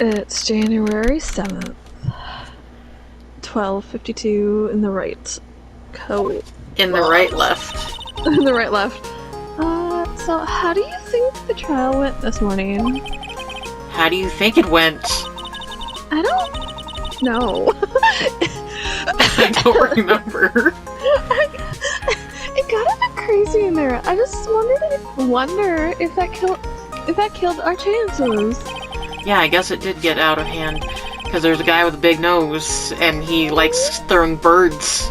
It's January 7th. 12:52 in the right coat. In the right left. In the right left. So how do you think the trial went this morning? How do you think it went? I don't know. I don't remember. It got a bit crazy in there. I just wonder if that killed our chances. Yeah, I guess it did get out of hand. Because there's a guy with a big nose, and he likes throwing birds.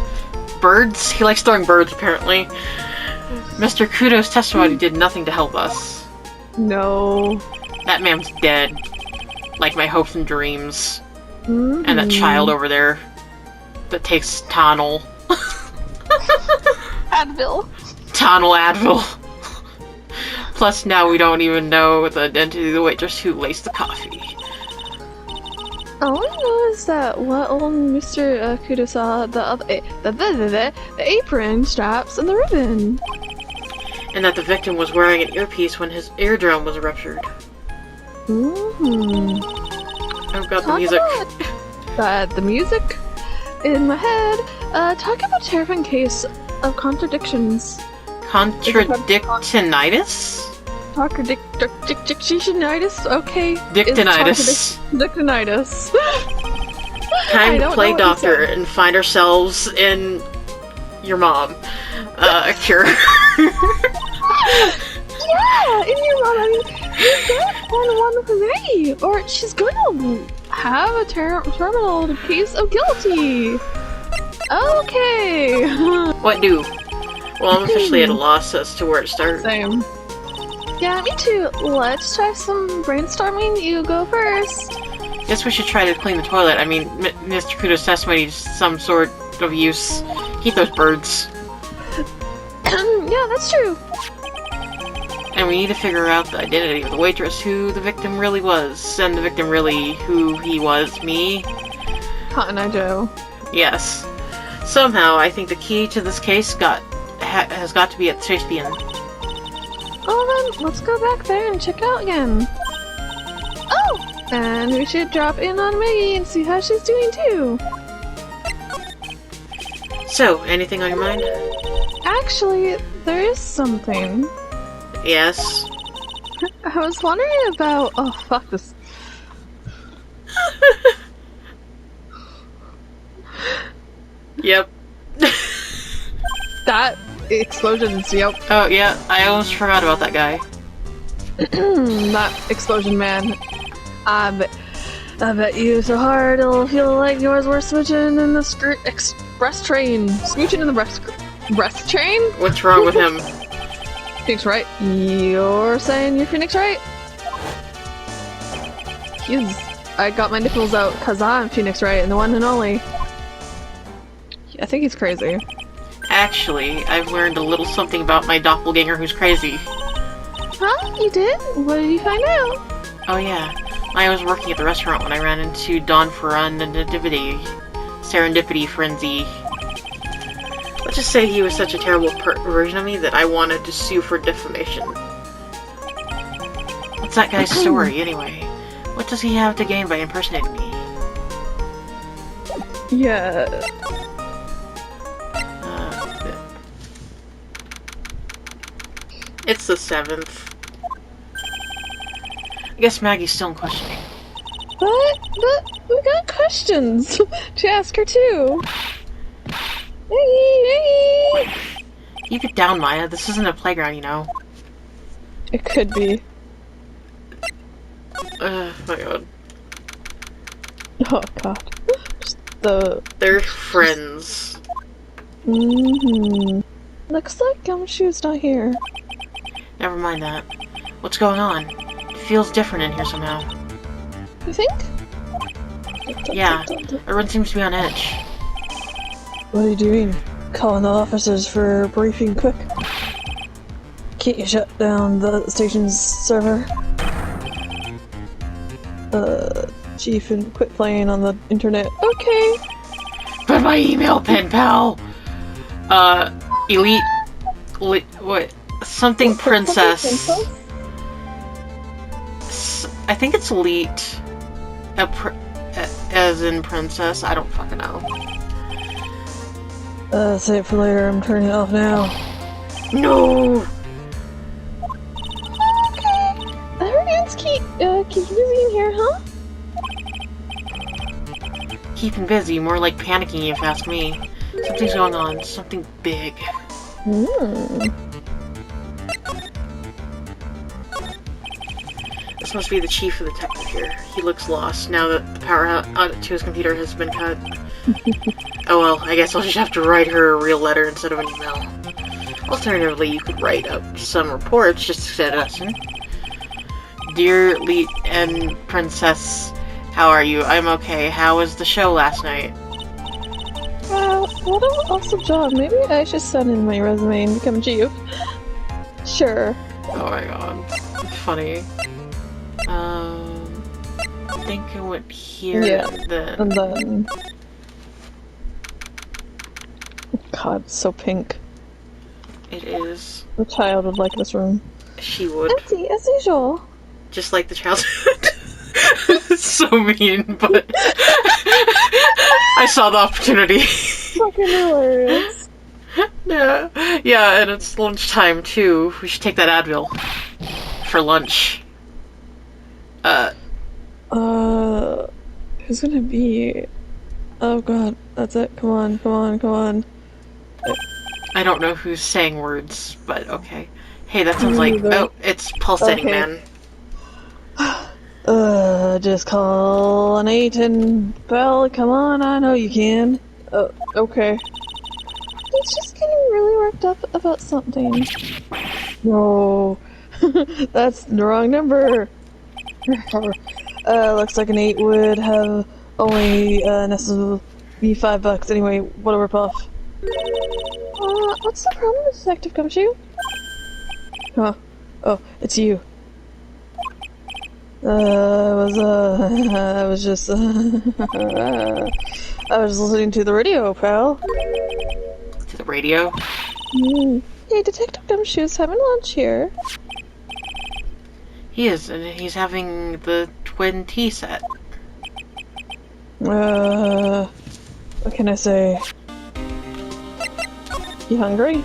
Birds? He likes throwing birds, apparently. Mr. Kuro's testimony did nothing to help us. No. That man's dead. Like my hopes and dreams. Mm-hmm. And that child over there that takes Tonal. Advil. Tonal Advil. Plus now we don't even know the identity of the waitress who laced the coffee. All I know is that what old Mr. Kuro saw, the apron straps and the ribbon. And that the victim was wearing an earpiece when his eardrum was ruptured. Mm-hmm. I've got the music. The music in my head. Talk about a terrifying case of contradictions. Contradictinitis? Dictinitis? Okay. Dictinitis. Dictinitis. Time to play doctor and find ourselves in your mom. Cure. Yeah, in your mom. I mean, you're going on hooray, or she's going to have a terminal case of guilty. Okay. What do? Well, I'm officially at a loss as to where to start. Same. Yeah, me too. Let's try some brainstorming. You go first. Guess we should try to clean the toilet. I mean, Mr. Kuro's testimony is some sort of use. Keep those birds. Yeah, that's true. And we need to figure out the identity of the waitress, who the victim really was, and the victim really who he was. Me? Cotton Eye Joe. Yes. Somehow, I think the key to this case has got to be at the Chase Inn. Oh, then let's go back there and check it out again. Oh! And we should drop in on Maggie and see how she's doing too. So, anything on your mind? Actually, there is something. Yes? I was wondering about... Oh, fuck this. Yep. That explosions, yep. Oh, yeah, I almost forgot about that guy. That explosion man. I bet you so hard it'll feel like yours were switching in the express train. Smooching in the breast train? What's wrong with him? Phoenix Wright. You're saying you're Phoenix Wright? I got my nipples out because I'm Phoenix Wright and the one and only. I think he's crazy. Actually, I've learned a little something about my doppelganger who's crazy. Huh? You did? What did you find out? Oh yeah. I was working at the restaurant when I ran into Don Serendipity Frenzy. Let's just say he was such a terrible version of me that I wanted to sue for defamation. What's that guy's story, anyway? What does he have to gain by impersonating me? Yeah. It's the 7th. I guess Maggie's still in questioning. But we got questions to ask her too. Maggie! Keep it down, Maya. This isn't a playground, you know. It could be. My god. Oh god. Just They're friends. Mm-hmm. Looks like Gumshoe's not here. Never mind that. What's going on? It feels different in here somehow. You think? Yeah. Everyone seems to be on edge. What are you doing? Calling the officers for a briefing quick. Can't you shut down the station's server? Chief, and quit playing on the internet. Okay. Put my email, pen pal! Elite... what? Something princess. I think it's Elite. As in princess? I don't fucking know. Save it for later. I'm turning it off now. No! Okay. Everyone's keep busy in here, huh? Keeping busy, more like panicking if you ask me. Something's going on. Something big. This must be the chief of the detective here. He looks lost now that the power out to his computer has been cut. Oh well, I guess I'll just have to write her a real letter instead of an email. Alternatively, you could write up some reports just to set us in. Dear Leet and Princess, how are you? I'm okay. How was the show last night? Wow, what an awesome job. Maybe I should send in my resume and become chief. Sure. Oh my god. Funny. I think I went here and then... God, it's so pink. It is. The child would like this room. She would. Empty, as usual. Just like the childhood. It's so mean, but... I saw the opportunity. Fucking hilarious. Yeah, and it's lunchtime too. We should take that Advil for lunch. Who's gonna be? Oh god, that's it. Come on, come on, come on. I don't know who's saying words, but okay. Hey, that sounds like... Oh, it's Pulsating Man. Just call an 8 and Bell, come on, I know you can. Okay. He's just getting really worked up about something. No. That's the wrong number. Looks like an 8 would have only, necessarily be $5 anyway. What a ripoff. What's the problem, Detective Gumshoe? Huh. Oh, it's you. I was just listening to the radio, pal. To the radio? Hey, Detective Gumshoe's having lunch here. He is, and he's having the twin tea set. What can I say? You hungry?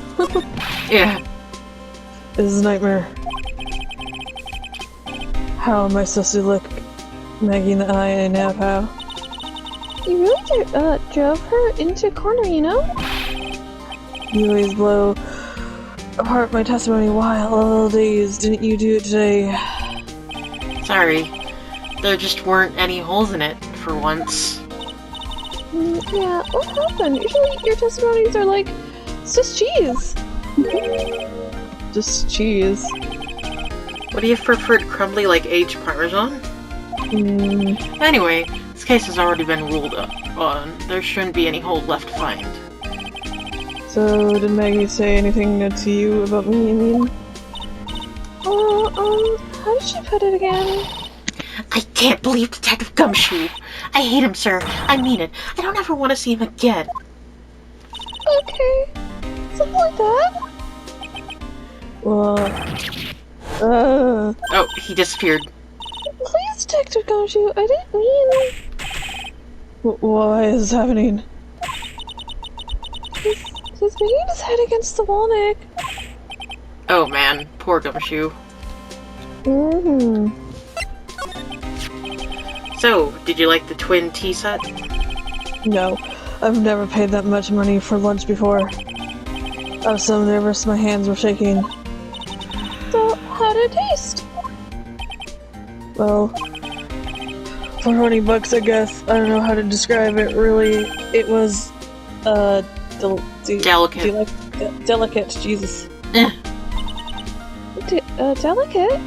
Yeah. This is a nightmare. How am I supposed to look Maggie in the eye now, pal? You really drove her into a corner, you know? You always blow apart my testimony wild days. Didn't you do it today? Sorry. There just weren't any holes in it, for once. Yeah, what happened? Usually your testimonies are like, Swiss cheese! Just cheese. What do you prefer, crumbly like aged Parmesan? Anyway, this case has already been ruled on. There shouldn't be any holes left to find. So, did Maggie say anything to you about me, I mean? How did she put it again? I can't believe Detective Gumshoe! I hate him, sir. I mean it. I don't ever want to see him again. Okay. Something like that? Well... Oh, he disappeared. Please, Detective Gumshoe, I didn't mean... Why is this happening? He's banging his head against the wall, Nick. Oh man, poor Gumshoe. So, did you like the twin tea set? No, I've never paid that much money for lunch before. I was so nervous my hands were shaking. So, how did it taste? Well, for $20 I guess. I don't know how to describe it really. It was, delicate. Delicate, Jesus. Delicate?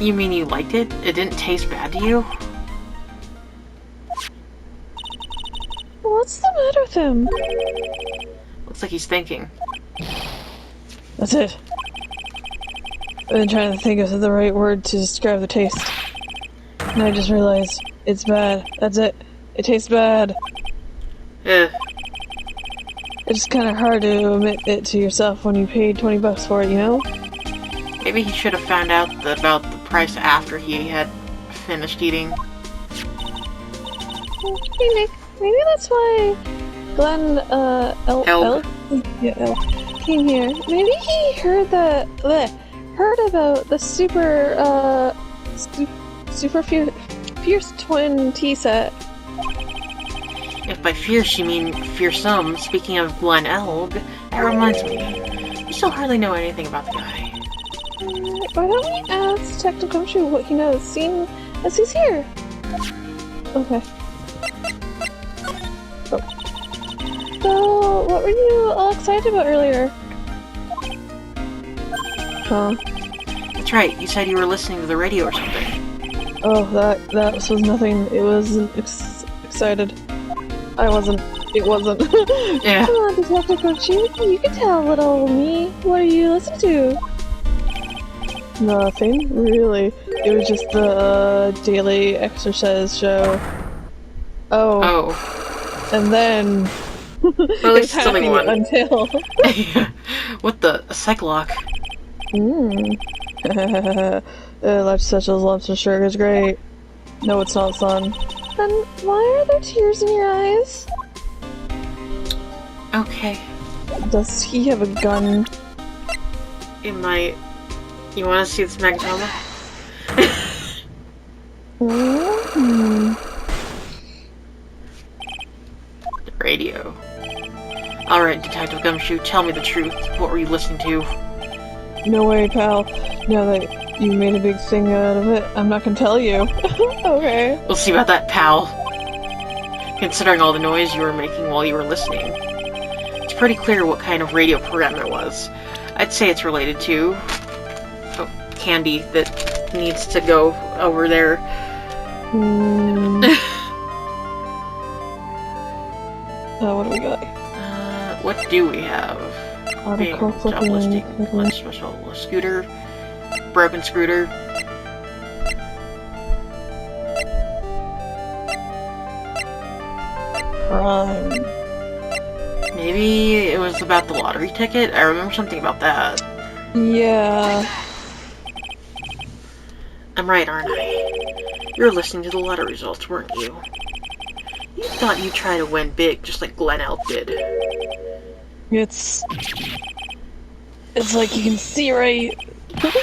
You mean you liked it? It didn't taste bad to you? What's the matter with him? Looks like he's thinking. That's it. I've been trying to think of the right word to describe the taste. And I just realized, it's bad. That's it. It tastes bad. It's kind of hard to admit it to yourself when you paid $20 for it, you know? Maybe he should have found out about the price after he had finished eating. Hey Nick, maybe that's why Glenn, Elg. Yeah, Elg came here. Maybe he heard heard about the super fierce twin tea set. If by fierce you mean fearsome, speaking of Glen Elg, that reminds me, you still hardly know anything about the guy. Why don't we ask Detective Gumshoe what he knows, seeing as he's here? Okay. Oh. So, what were you all excited about earlier? Huh? That's right, you said you were listening to the radio or something. Oh, that was nothing. It wasn't excited. I wasn't. It wasn't. Yeah. Come on, Detective Gumshoe. You can tell little me. What are you listening to? Nothing, really. It was just the daily exercise show. Oh. And then... Well, at least it's something happening won. until... What the? A cyclock? Large such as lobster sure is great. No, it's not, son. Then why are there tears in your eyes? Okay. Does he have a gun? It might... You want to see this magnetoma? The radio. Alright, Detective Gumshoe, tell me the truth. What were you listening to? No way, pal. Now that you made a big thing out of it, I'm not gonna tell you. Okay. We'll see about that, pal. Considering all the noise you were making while you were listening. It's pretty clear what kind of radio program it was. I'd say it's related to... Oh, candy that needs to go over there. What do we got? What do we have? Article Job listing, special scooter, broken scooter. Crime. Maybe it was about the lottery ticket? I remember something about that. Yeah. I'm right, aren't I? You were listening to the lottery results, weren't you? You thought you'd try to win big, just like Glen Elg did. It's like you can see right.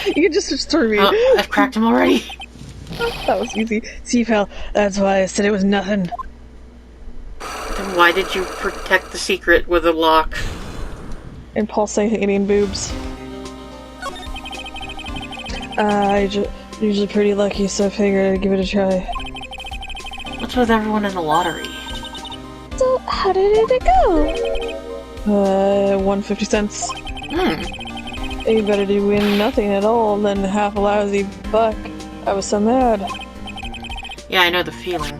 You can just destroy me. I've cracked him already. That was easy. See, pal, that's why I said it was nothing. Then why did you protect the secret with a lock? And pulsating boobs. Usually pretty lucky, so I figured I'd give it a try. What's with everyone in the lottery? So, how did it go? 150 cents. Ain't better to win nothing at all than half a lousy buck. I was so mad. Yeah, I know the feeling.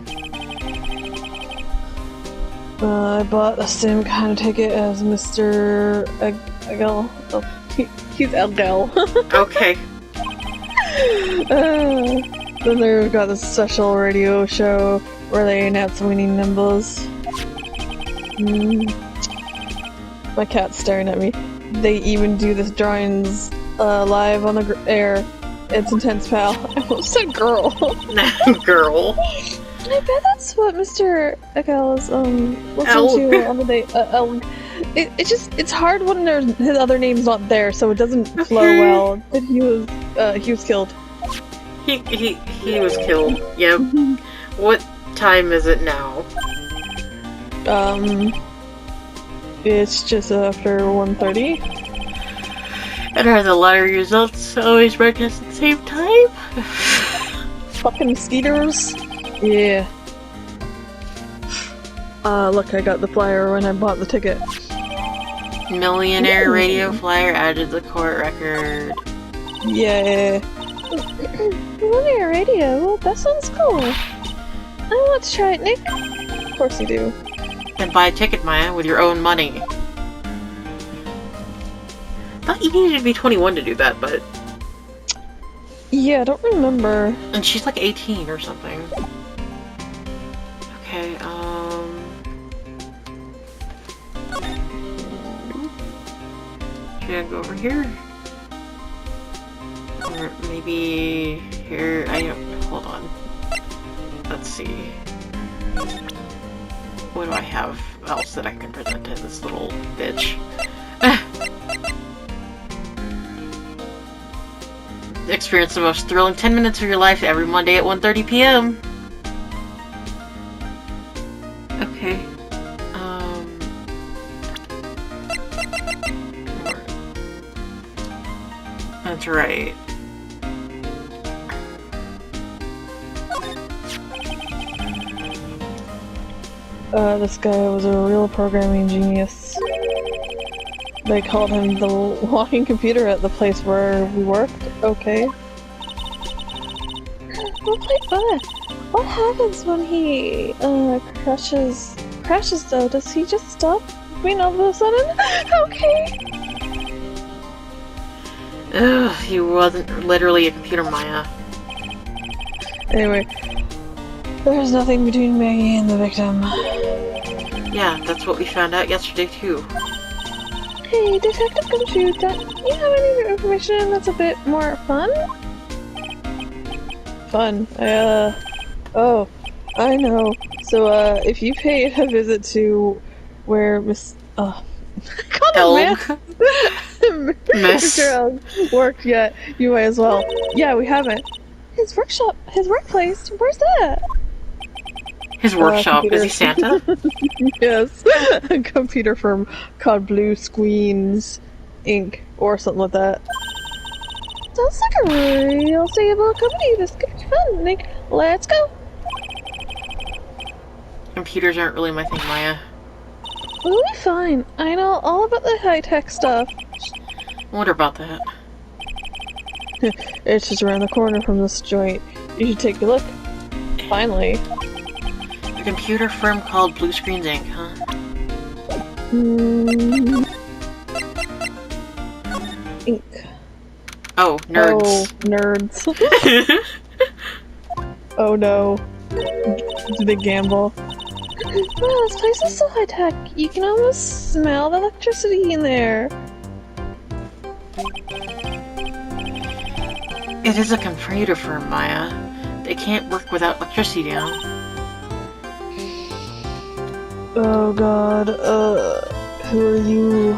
I bought the same kind of ticket as Mr. Egel. Oh, he's Elgel. Okay. Then they've got this special radio show where they announce winning numbers. My cat's staring at me. They even do this drawings live on the air. It's intense, pal. I almost said girl. Girl. I bet that's what Mr. Ekel is listening to on the day. It's hard when his other name's not there, so it doesn't flow well. But he was killed. He was killed. Yep. What time is it now? It's just after 1:30. And are the lottery results always broadcast at the same time? Fucking mosquitoes. Yeah. Look, I got the flyer when I bought the ticket. Millionaire radio flyer added to the court record. Yeah. Millionaire radio? Well, that sounds cool. I want to try it, Nick. Of course you do. Then buy a ticket, Maya, with your own money. Thought you needed to be 21 to do that, but... Yeah, I don't remember. And she's like 18 or something. Okay, Should I go over here? Or Or maybe here. I don't. Hold on. Let's see. What do I have else that I can present to this little bitch? Experience the most thrilling 10 minutes of your life every Monday at 1:30 p.m. Okay. That's right. This guy was a real programming genius. They called him the walking computer at the place where we worked. Okay. We'll play fun. What happens when he crashes though? Does he just stop? I mean, all of a sudden? Okay. Ugh, he wasn't literally a computer, Maya. Anyway, there's nothing between Maggie and the victim. Yeah, that's what we found out yesterday too. Hey, Detective Computer, do you have any information that's a bit more fun? Fun? Oh, I know. So, if you paid a visit to where Miss... Elg? Mr. Elg worked yet, you might as well. Yeah, we haven't. His workshop, his workplace, where's that? His workshop, is he Santa? Yes, a computer firm called Blue Screens Inc. or something like that. Sounds like a real stable company. This could be fun, Nick. Let's go. Computers aren't really my thing, Maya. We'll be fine. I know all about the high-tech stuff. I wonder about that. It's just around the corner from this joint. You should take a look. Finally. A computer firm called Blue Screens Inc., huh? Ink. Oh, nerds. Oh, nerds. Oh no. Big gamble. Oh, this place is so high-tech. You can almost smell the electricity in there. It is a computer firm, Maya. They can't work without electricity now. Oh god, who are you?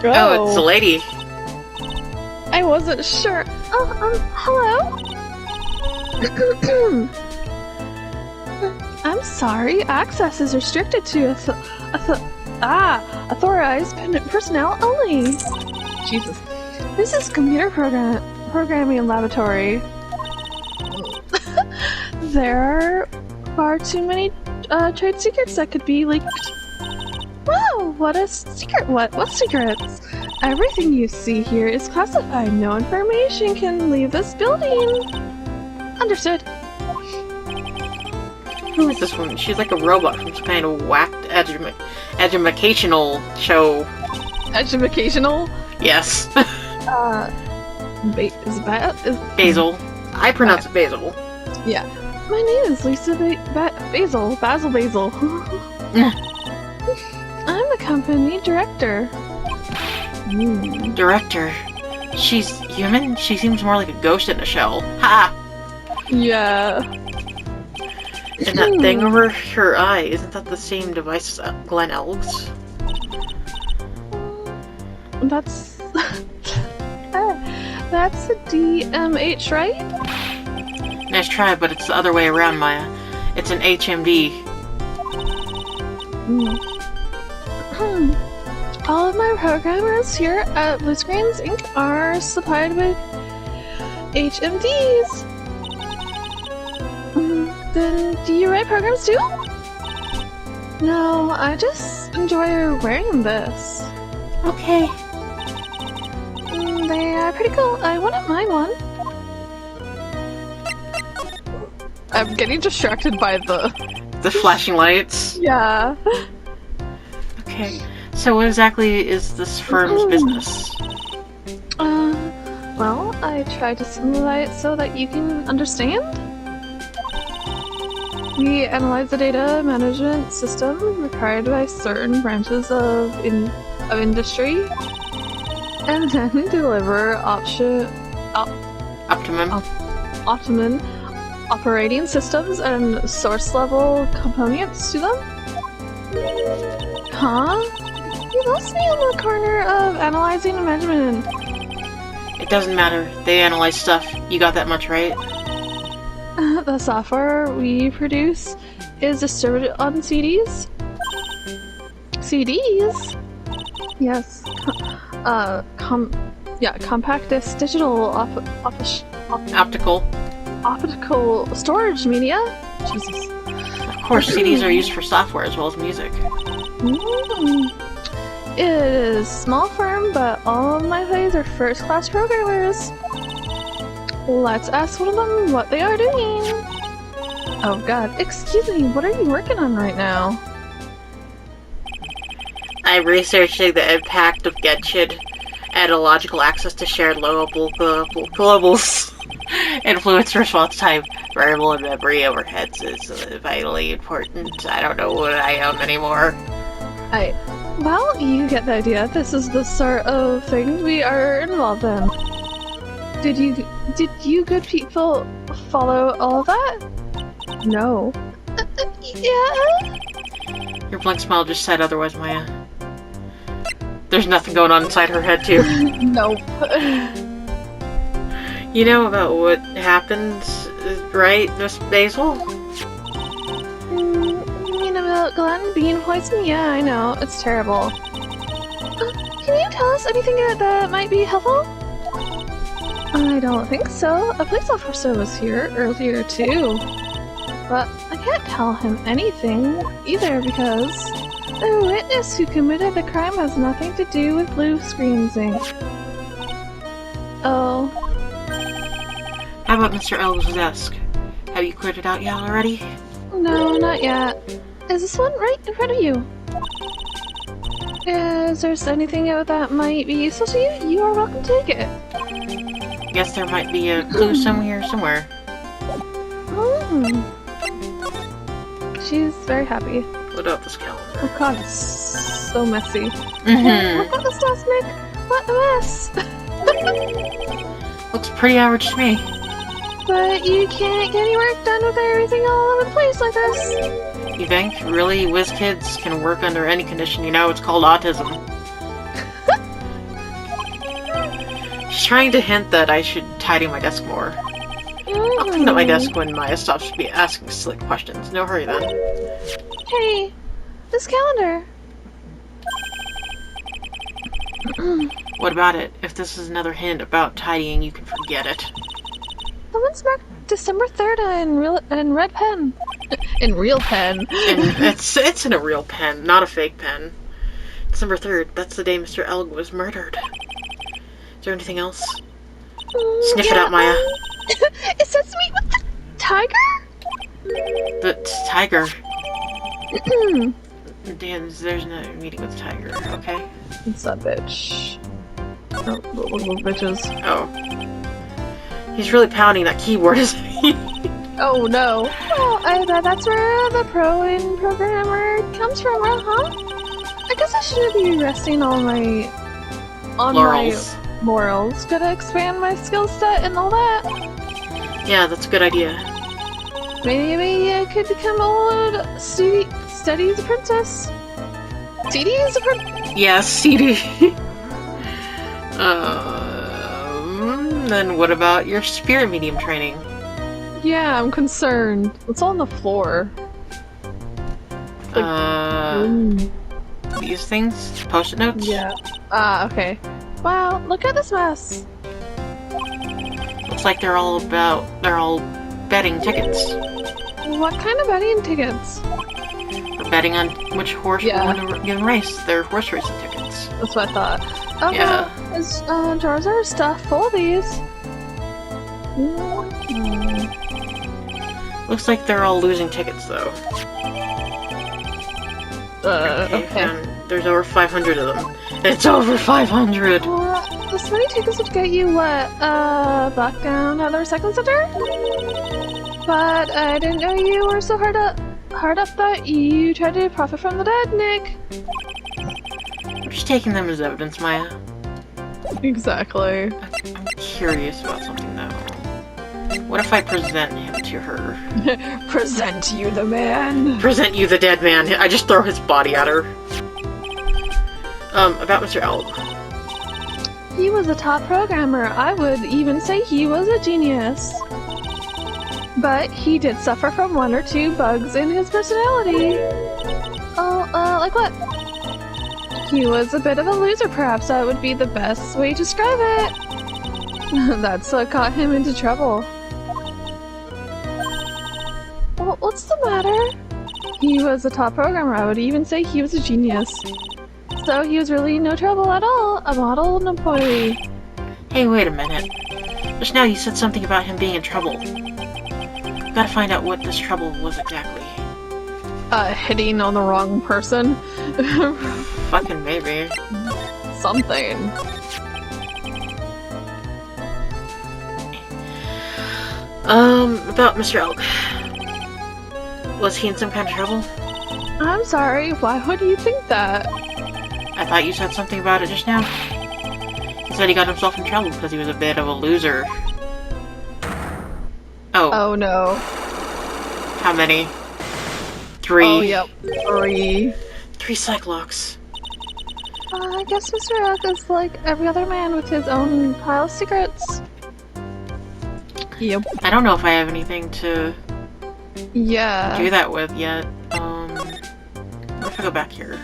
Oh, it's a lady. I wasn't sure. Hello? I'm sorry, access is restricted to authorized personnel only. Jesus. This is computer programming laboratory. There are far too many trade secrets that could be leaked. Wow, what a secret! What secrets? Everything you see here is classified. No information can leave this building. Understood. Who is this woman? She's like a robot from some kind of whacked educational show. Educational? Yes. Basil. I pronounce it Basil. Yeah. My name is Lisa Basil. Basil. I'm the company director. Director? She's human? She seems more like a ghost in a shell. Ha! Yeah. And that thing over her eye, isn't that the same device as Glenn Elg's? That's... that's a DMH, right? Nice try, but it's the other way around, Maya. It's an HMD. All of my programmers here at Blue Screens Inc. are supplied with HMDs. Then do you write programs too? No, I just enjoy wearing this. Okay. They are pretty cool. I wouldn't mind one. I'm getting distracted by the flashing lights. Yeah. Okay. So what exactly is this firm's business? Well, I try to simulate it so that you can understand. We analyze the data management system required by certain branches of industry. and then deliver Optimum. optimum operating systems and source level components to them? Huh? You lost me on the corner of analyzing and measurement. It doesn't matter. They analyze stuff. You got that much right? The software we produce is distributed on CDs? CDs? Yes. Compact disc digital optical storage media? Jesus. Of course, CDs are used for software as well as music. It is small firm, but all of my plays are first-class programmers. Let's ask one of them what they are doing. Oh god, excuse me, what are you working on right now? I'm researching the impact of Genshin and illogical access to shared globals. Influence response time, variable and memory overheads is vitally important. I don't know what I am anymore. Well, you get the idea. This is the sort of thing we are involved in. Did you good people follow all of that? No. Yeah? Your blank smile just said otherwise, Maya. There's nothing going on inside her head, too. Nope. You know about what happens, right, Miss Basil? You mean about Glenn being poisoned? Yeah, I know. It's terrible. Can you tell us anything that might be helpful? I don't think so. A police officer was here earlier, too. But I can't tell him anything either because the witness who committed the crime has nothing to do with blue screens ink. Oh. How about Mr. Elves' desk? Have you cleared it out yet already? No, not yet. Is this one right in front of you? Is there anything that might be useful to you? You are welcome to take it. Guess there might be a clue somewhere. She's very happy. What about this calendar? Oh god, it's so messy. Mm-hmm. Look at this desk, Nick! What a mess! Looks pretty average to me. But you can't get any work done with everything all over the place like this. You think? Really? Whiz kids can work under any condition, you know? It's called autism. She's trying to hint that I should tidy my desk more. I'll clean up my desk when Maya stops asking silly questions. No hurry then. Hey, this calendar. What about it? If this is another hint about tidying, you can forget it. Someone's marked December 3rd in red pen. In real pen. It's in a real pen, not a fake pen. December 3rd, that's the day Mr. Elg was murdered. Is there anything else? Sniff it out, Maya. It says to meet with the tiger? The tiger? Dan, there's no meeting with the tiger, okay? It's that bitch. Oh, little bitches. Oh. He's really pounding that keyboard, isn't he? Oh no. Oh, that's where the pro in programmer comes from, huh? I guess I shouldn't be resting on my laurels. Gotta expand my skill set and all that. Yeah, that's a good idea. Maybe I could become old Steady's apprentice. CD's apprentice? Yeah, CD. Then what about your spirit medium training? Yeah, I'm concerned. It's on the floor. These things? Post-it notes? Yeah. Okay. Wow, look at this mess. Looks like they're all betting tickets. What kind of betting tickets? We're betting on which horse will win a given race. They're horse racing tickets. That's what I thought. Okay. Yeah. Drawers are stuffed full of these. Looks like they're all losing tickets, though. Okay. And there's over 500 of them. It's over 500! This many tickets would get you, what, back down at the recycling center? But I didn't know you were so hard up that you tried to profit from the dead, Nick. I'm just taking them as evidence, Maya. Exactly. I'm curious about something though. What if I present him to her? Present you the man. Present you the dead man. I just throw his body at her. About Mr. L. He was a top programmer. I would even say he was a genius. But he did suffer from 1 or 2 bugs in his personality. Oh, like what? He was a bit of a loser, perhaps that would be the best way to describe it. That's what got him into trouble. Well, what's the matter? He was a top programmer. I would even say he was a genius. So he was really no trouble at all. A model employee. Hey, wait a minute. Just now you said something about him being in trouble. Gotta find out what this trouble was exactly. Hitting on the wrong person. Fucking maybe. Something. About Mr. Elk. Was he in some kind of trouble? I'm sorry, why would you think that? I thought you said something about it just now. He said he got himself in trouble because he was a bit of a loser. Oh. Oh no. How many? 3. Oh, yep. 3. 3 Cyclocks. I guess Mr. Elk is like every other man with his own pile of secrets. Yep. I don't know if I have anything to Yeah. do that with yet. What if I go back here?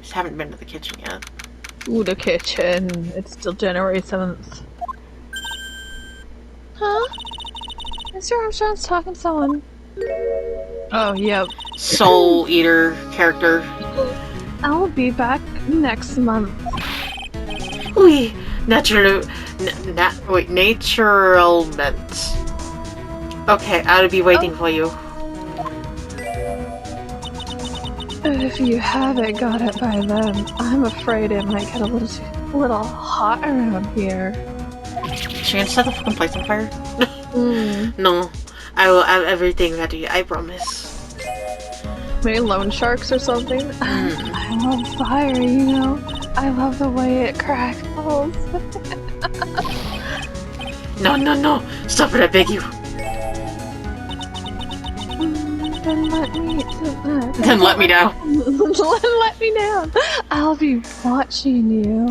Just haven't been to the kitchen yet. Ooh, the kitchen. It's still January 7th. Huh? Mr. Armstrong's talking to someone. Oh, yep. Soul Eater character. I'll be back next month. Oui, naturalment. Okay, I'll be waiting for you. If you haven't got it by then, I'm afraid it might get a little hot around here. She gonna set the fucking place on fire? Mm. No, I will have everything ready, I promise. Maybe loan sharks or something? I love fire, you know? I love the way it crackles. No, no, no! Stop it, I beg you! Then let me... Then let me down. let me down. I'll be watching you.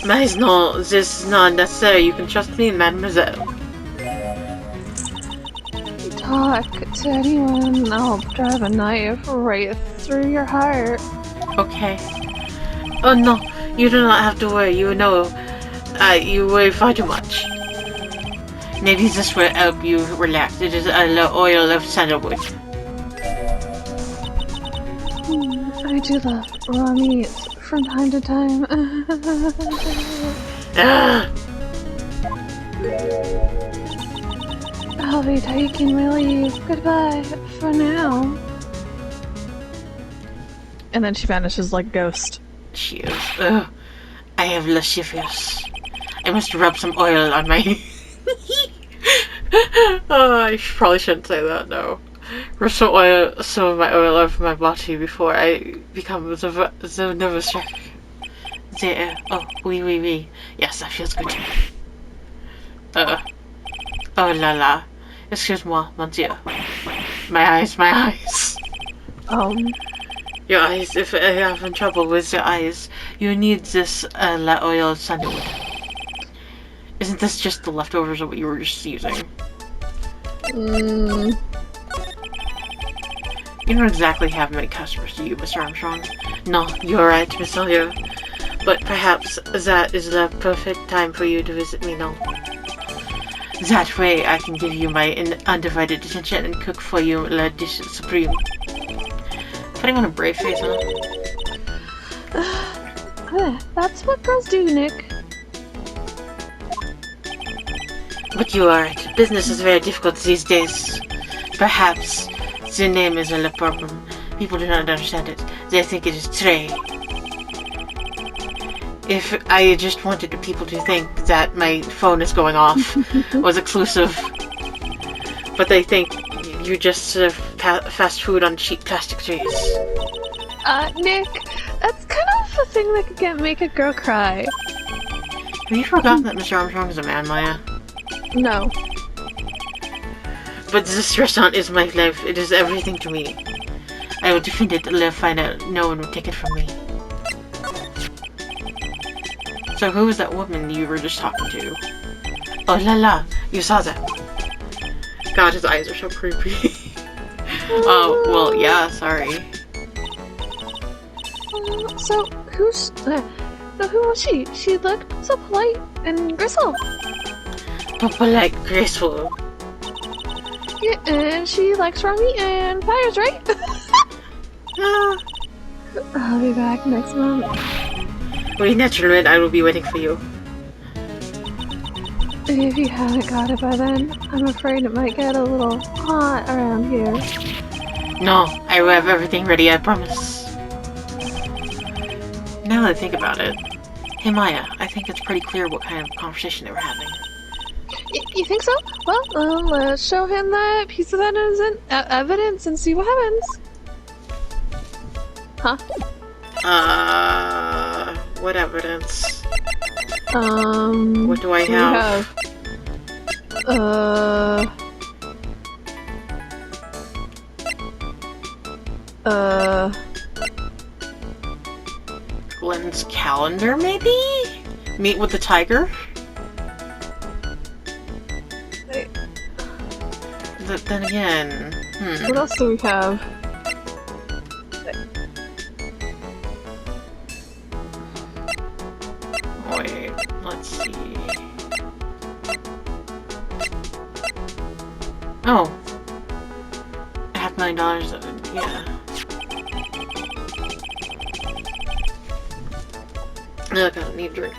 Mais no, this is not necessary. You can trust me, mademoiselle. Talk to anyone, I'll drive a knife right through your heart. Okay. Oh no, you do not have to worry. You know, you worry far too much. Maybe this will help you relax. It is the oil of sandalwood. I do love raw meat from time to time. I'll be taking my leave. Goodbye for now. And then she vanishes like a ghost. She is. I have lascivious. I must rub some oil on my... Oh, I probably shouldn't say that, no. Rub some of my oil over my body before I become the nervous wreck. There. Oh, oui. Yes, that feels good to me. Oh la la. Excuse-moi, mon Dieu. My eyes. Your eyes, if I have in trouble with your eyes, you need this la oil sandalwood. Isn't this just the leftovers of what you were just using? You don't exactly have many customers, do you, Mr. Armstrong? No, you're right, Miss Sawyer. But perhaps that is the perfect time for you to visit me now. That way I can give you my undivided attention and cook for you la dish supreme. Putting on a brave face, huh? That's what girls do, Nick. But you are right. Business is very difficult these days. Perhaps the name is a problem. People do not understand it. They think it is Trey. If I just wanted people to think that my phone is going off was exclusive. But they think you just serve fast food on cheap plastic trays. Nick, That's kind of a thing that could make a girl cry. Have you forgotten that Mr. Armstrong is a man, Maya? No. But this restaurant is my life. It is everything to me. I will defend it until I find out no one will take it from me. So who was that woman you were just talking to? Oh la la, you saw that. God, his eyes are so creepy. Oh, well, yeah, sorry. So who was she? She looked so polite and graceful. Polite, graceful. Yeah, and she likes raw meat and fires, right? I'll be back next month. Wait, naturally, I will be waiting for you. If you haven't got it by then, I'm afraid it might get a little hot around here. No, I will have everything ready, I promise. Now that I think about it, hey Maya, I think it's pretty clear what kind of conversation they were having. You think so? Well, let's show him that piece of evidence and see what happens. Huh? What evidence? What do I have? Glenn's calendar, maybe? Meet with the tiger? Then again, What else do we have? Wait, let's see. Oh. $500,000, yeah. Look, I don't need a drink.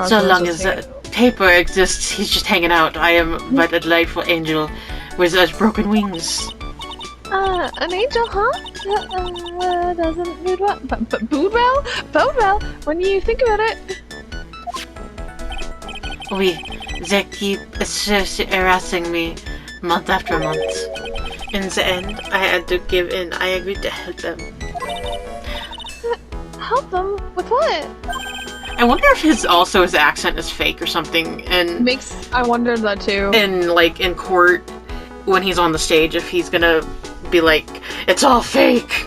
So long as paper exists, he's just hanging out. I am but a delightful angel with such broken wings. An angel, huh? Doesn't bode well. Bode well? Bode well, when you think about it. They keep harassing me month after month. In the end, I had to give in. I agreed to help them. Help them? With what? I wonder if his accent is fake or something, and I wondered that too. And like in court, when he's on the stage, if he's gonna be like, "It's all fake."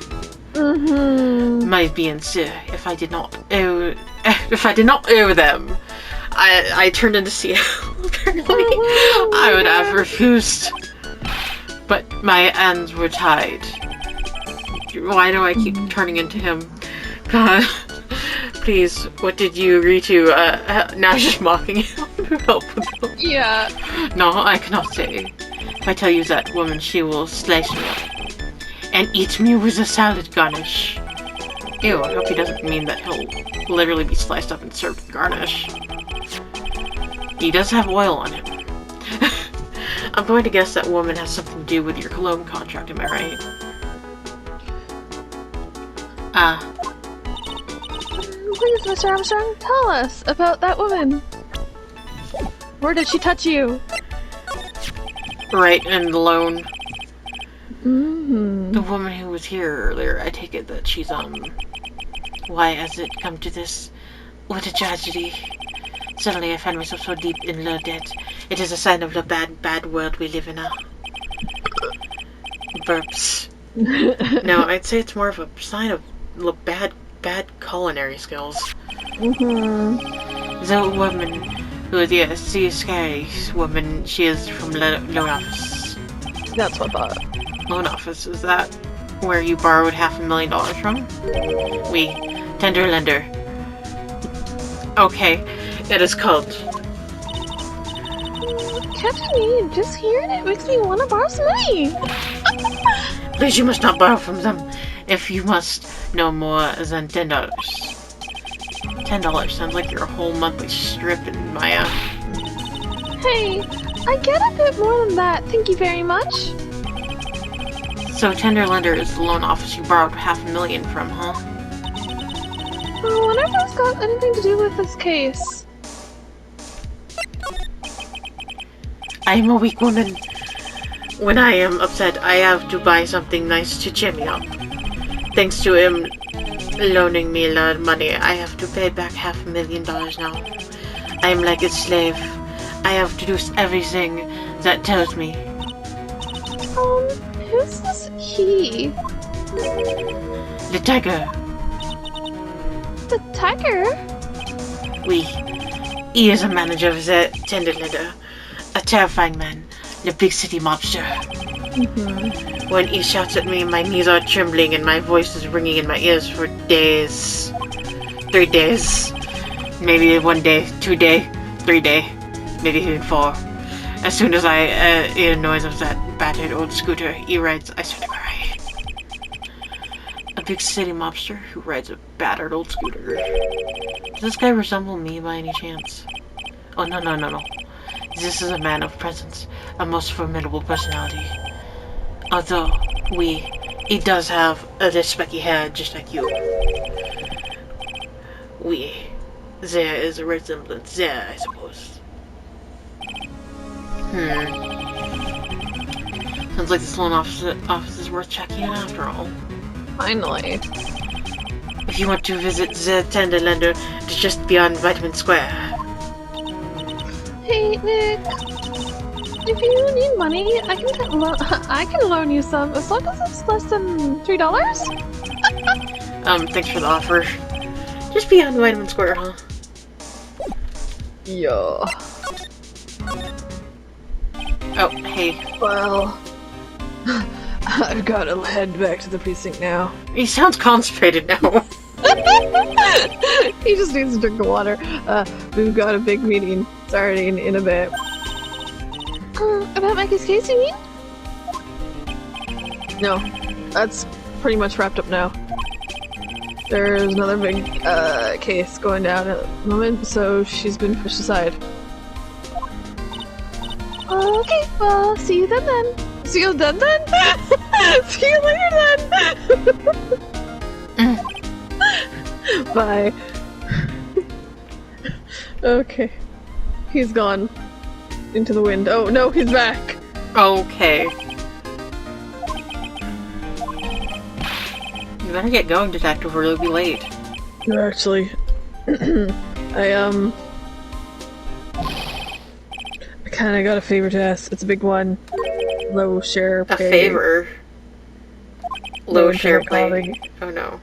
Might be insane. If I did not owe them, I turned into Seattle. Apparently, I would have refused, but my hands were tied. Why do I keep turning into him? God. Please, what did you agree to? Now she's mocking him to help with them. Yeah. No, I cannot say. If I tell you that woman, she will slice me up and eat me with a salad garnish. Ew, I hope he doesn't mean that he'll literally be sliced up and served with garnish. He does have oil on him. I'm going to guess that woman has something to do with your cologne contract, am I right? Please, Mr. Armstrong, tell us about that woman. Where did she touch you? Right and alone. The woman who was here earlier, I take it that she's, why has it come to this? What a tragedy. Suddenly I find myself so deep in the debt. It is a sign of the bad world we live in now. Burps. No, I'd say it's more of a sign of the bad culinary skills. The woman who is, yes, she is scary woman. She is from loan office. That's what I thought. Loan office, is that where you borrowed $500,000 from? Tender lender. Okay, it is called. Catch me, just hearing it makes me want to borrow some money. Please, you must not borrow from them. If you must no more than $10. $10 sounds like your whole monthly stripping, Maya. Hey, I get a bit more than that, thank you very much. So tender lender is the loan office you borrowed $500,000 from, huh? I wonder if it's got anything to do with this case. I am a weak woman. When I am upset, I have to buy something nice to cheer me up. Thanks to him loaning me a lot of money, I have to pay back $500,000 now. I am like a slave. I have to do everything that tells me. Who's this he? The tiger. The tiger? He is a manager of the tender leather. A terrifying man. The big city mobster. When he shouts at me, my knees are trembling and my voice is ringing in my ears for days. 3 days. Maybe 1 day, 2 day, 3 day, maybe even 4. As soon as I hear the noise of that battered old scooter he rides, I start to cry. A big city mobster who rides a battered old scooter. Does this guy resemble me by any chance? Oh, no. This is a man of presence, a most formidable personality. Although, he does have this specky hair just like you. There is a resemblance there, I suppose. Sounds like this loan office is worth checking out after all. Finally. If you want to visit the tender lender, it's just beyond Vitamin Square. Hey, Nick. If you need money, I can loan you some, as long as it's less than $3. Thanks for the offer. Just beyond Vitamin Square, huh? Yeah. Oh, hey. Well, I've gotta head back to the precinct now. He sounds constipated now. He just needs a drink of water. We've got a big meeting starting in a bit. About Maggie's case, you mean? No, that's pretty much wrapped up now. There's another big case going down at the moment, so she's been pushed aside. Okay, well, see you then. See you then? See you later then! Bye. Okay. He's gone. Into the wind. Oh, no, he's back! Okay. You better get going, detective, or you'll be late. Actually, I kinda got a favor to ask. It's a big one. Low share pay. A favor? Low share pay? colleague. Oh no.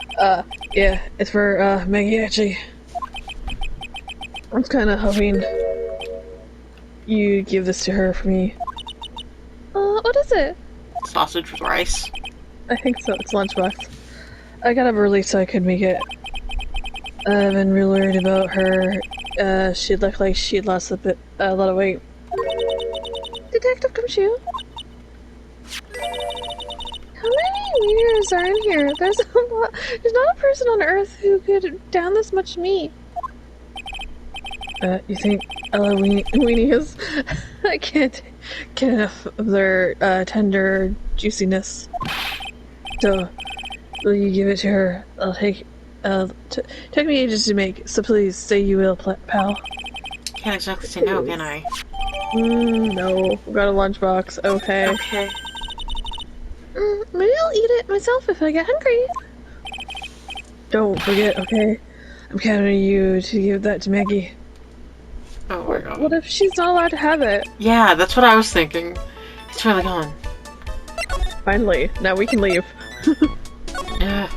Yeah, it's for, Maggie, actually. I was kinda hoping you give this to her for me. What is it? Sausage with rice? I think so, it's lunchbox. I got up early so I could make it. I've been really worried about her. She looked like she'd lost a lot of weight. Detective Gumshoe? How many meters are in here? There's a lot. There's not a person on Earth who could down this much meat. You think Ella Weenie is? I can't get enough of their tender juiciness. So, will you give it to her? I'll take me ages to make, so please say you will, pal. Can't exactly say no, can I? No. We've got a lunchbox. Okay. Okay. Maybe I'll eat it myself if I get hungry. Don't forget, okay? I'm counting on you to give that to Maggie. Oh my god. What if she's not allowed to have it? Yeah, that's what I was thinking. It's really gone. Finally. Now we can leave. Yeah.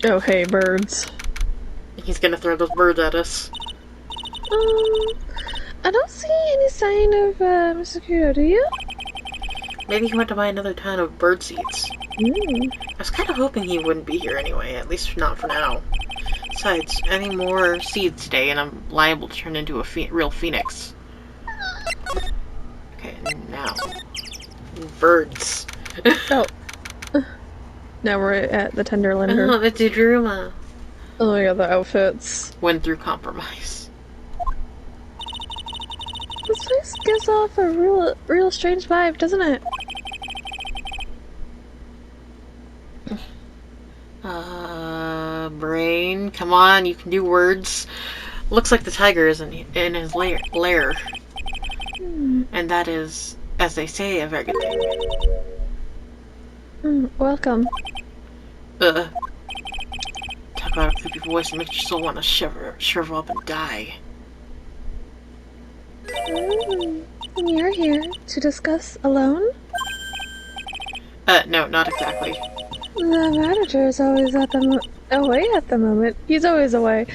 Oh, hey, birds. He's gonna throw those birds at us. I don't see any sign of, Mr. Kuro, do you? Maybe he went to buy another ton of bird seeds. I was kind of hoping he wouldn't be here anyway, at least not for now. Besides, any more seeds today and I'm liable to turn into a real phoenix. Okay, now. Birds. Oh. Now we're at the tender lender. Oh, the Druma. Oh my god, the outfits. Went through compromise. This place gives off a real strange vibe, doesn't it? Brain, come on, you can do words. Looks like the tiger is in his lair. And that is as they say, a very good thing. Welcome. Talk about a creepy voice that makes you still want to shrivel up and die. You're here to discuss alone? No, not exactly. The manager is always away at the moment. He's always away.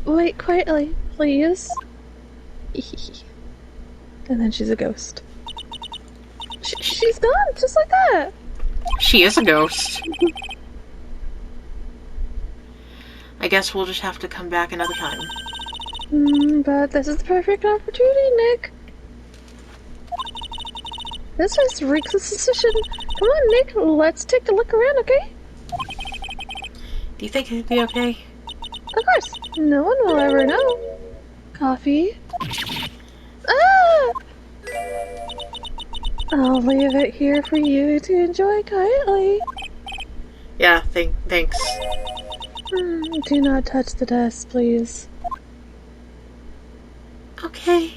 Wait quietly, please. And then she's a ghost. She's gone, just like that. She is a ghost. I guess we'll just have to come back another time. But this is the perfect opportunity, Nick. This just reeks of suspicion. Come on, Nick, let's take a look around, okay? Do you think it'd be okay? Of course. No one will ever know. Coffee. Ah! I'll leave it here for you to enjoy quietly. Yeah, thanks. Do not touch the desk, please. Okay.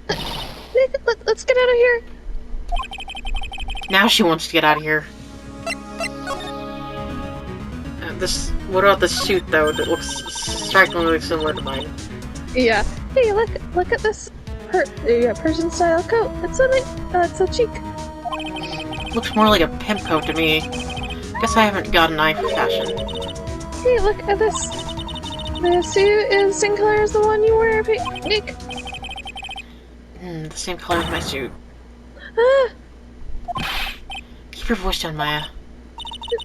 Nick, let's get out of here. Now she wants to get out of here. What about the suit, though, that looks strikingly similar to mine? Yeah. Hey, look at this Persian-style coat. It's so chic. Looks more like a pimp coat to me. Guess I haven't got an eye for fashion. Hey, look at this. The suit is the same color as the one you wear, Nick. The same color as my suit. Ah! Keep your voice down, Maya.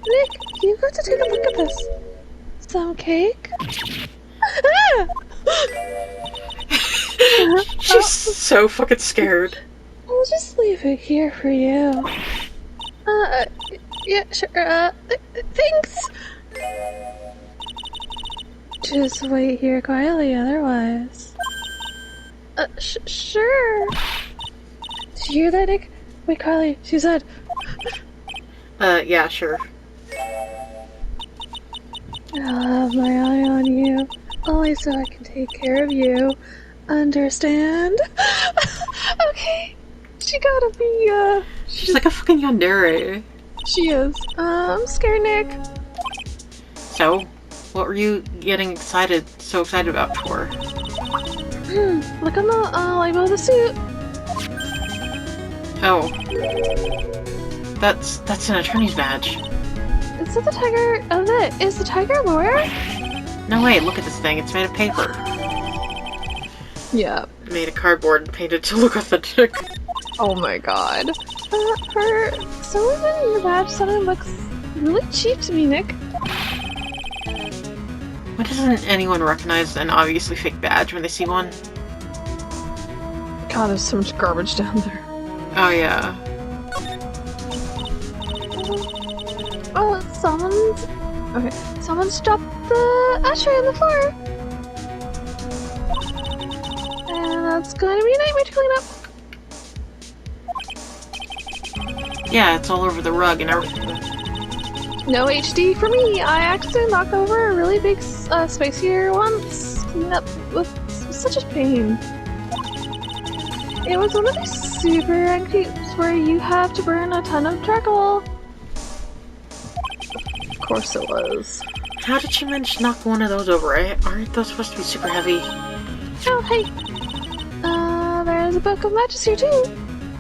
Nick, you got to take a look at this. Some cake? Ah! She's so fucking scared. I'll just leave it here for you. Yeah, sure, thanks! Just wait here quietly, otherwise. Sure. Did you hear that, Nick? Wait, Carly, she said... Yeah, sure. I'll have my eye on you, only so I can take care of you. Understand? Okay. She gotta be, She's like a fucking yandere. She is. I'm scared, Nick. So, what were you getting so excited about for? Look on the label of the suit. Oh. That's an attorney's badge. Is it the tiger? Is the tiger a lawyer? No way, look at this thing. It's made of paper. Yeah. Made of cardboard and painted to look authentic. Oh my god. For some reason, your badge suddenly looks really cheap to me, Nick. Why doesn't anyone recognize an obviously fake badge when they see one? God, there's so much garbage down there. Oh yeah. Oh, someone's dropped the ashtray on the floor. And that's going to be a nightmare to clean up. Yeah, it's all over the rug and everything. No HD for me. I accidentally knocked over a really big space heater once. Cleaning up with such a pain. It was one of these super antiques where you have to burn a ton of charcoal. Of course it was. How did she manage to knock one of those over? Aren't those supposed to be super heavy? Oh, hey. There's a book of matches here too.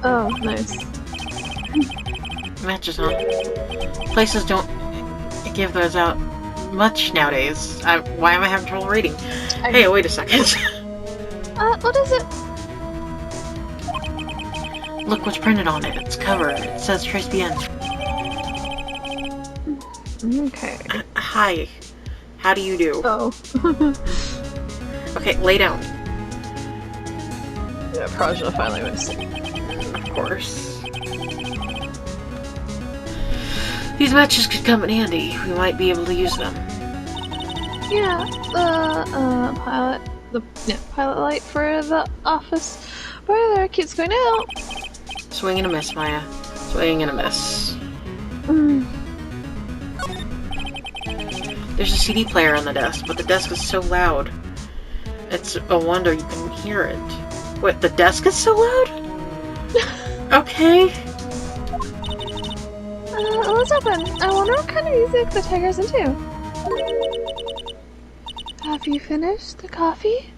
Oh, nice. Matches, huh? Places don't give those out much nowadays. Why am I having trouble reading? Hey, wait a second. What is it? Look what's printed on it. Its cover. It says Trace Bien. Okay. Hi. How do you do? Oh. Okay, lay down. Yeah, Prajna finally went to sleep. Of course. These matches could come in handy. We might be able to use them. Yeah, the pilot light for the office where their kids going out. Swing and a miss, Maya. Swing and a miss. There's a CD player on the desk, but the desk is so loud. It's a wonder you can hear it. What, the desk is so loud? Okay. Let's open. I wonder what kind of music the tiger's into. Have you finished the coffee?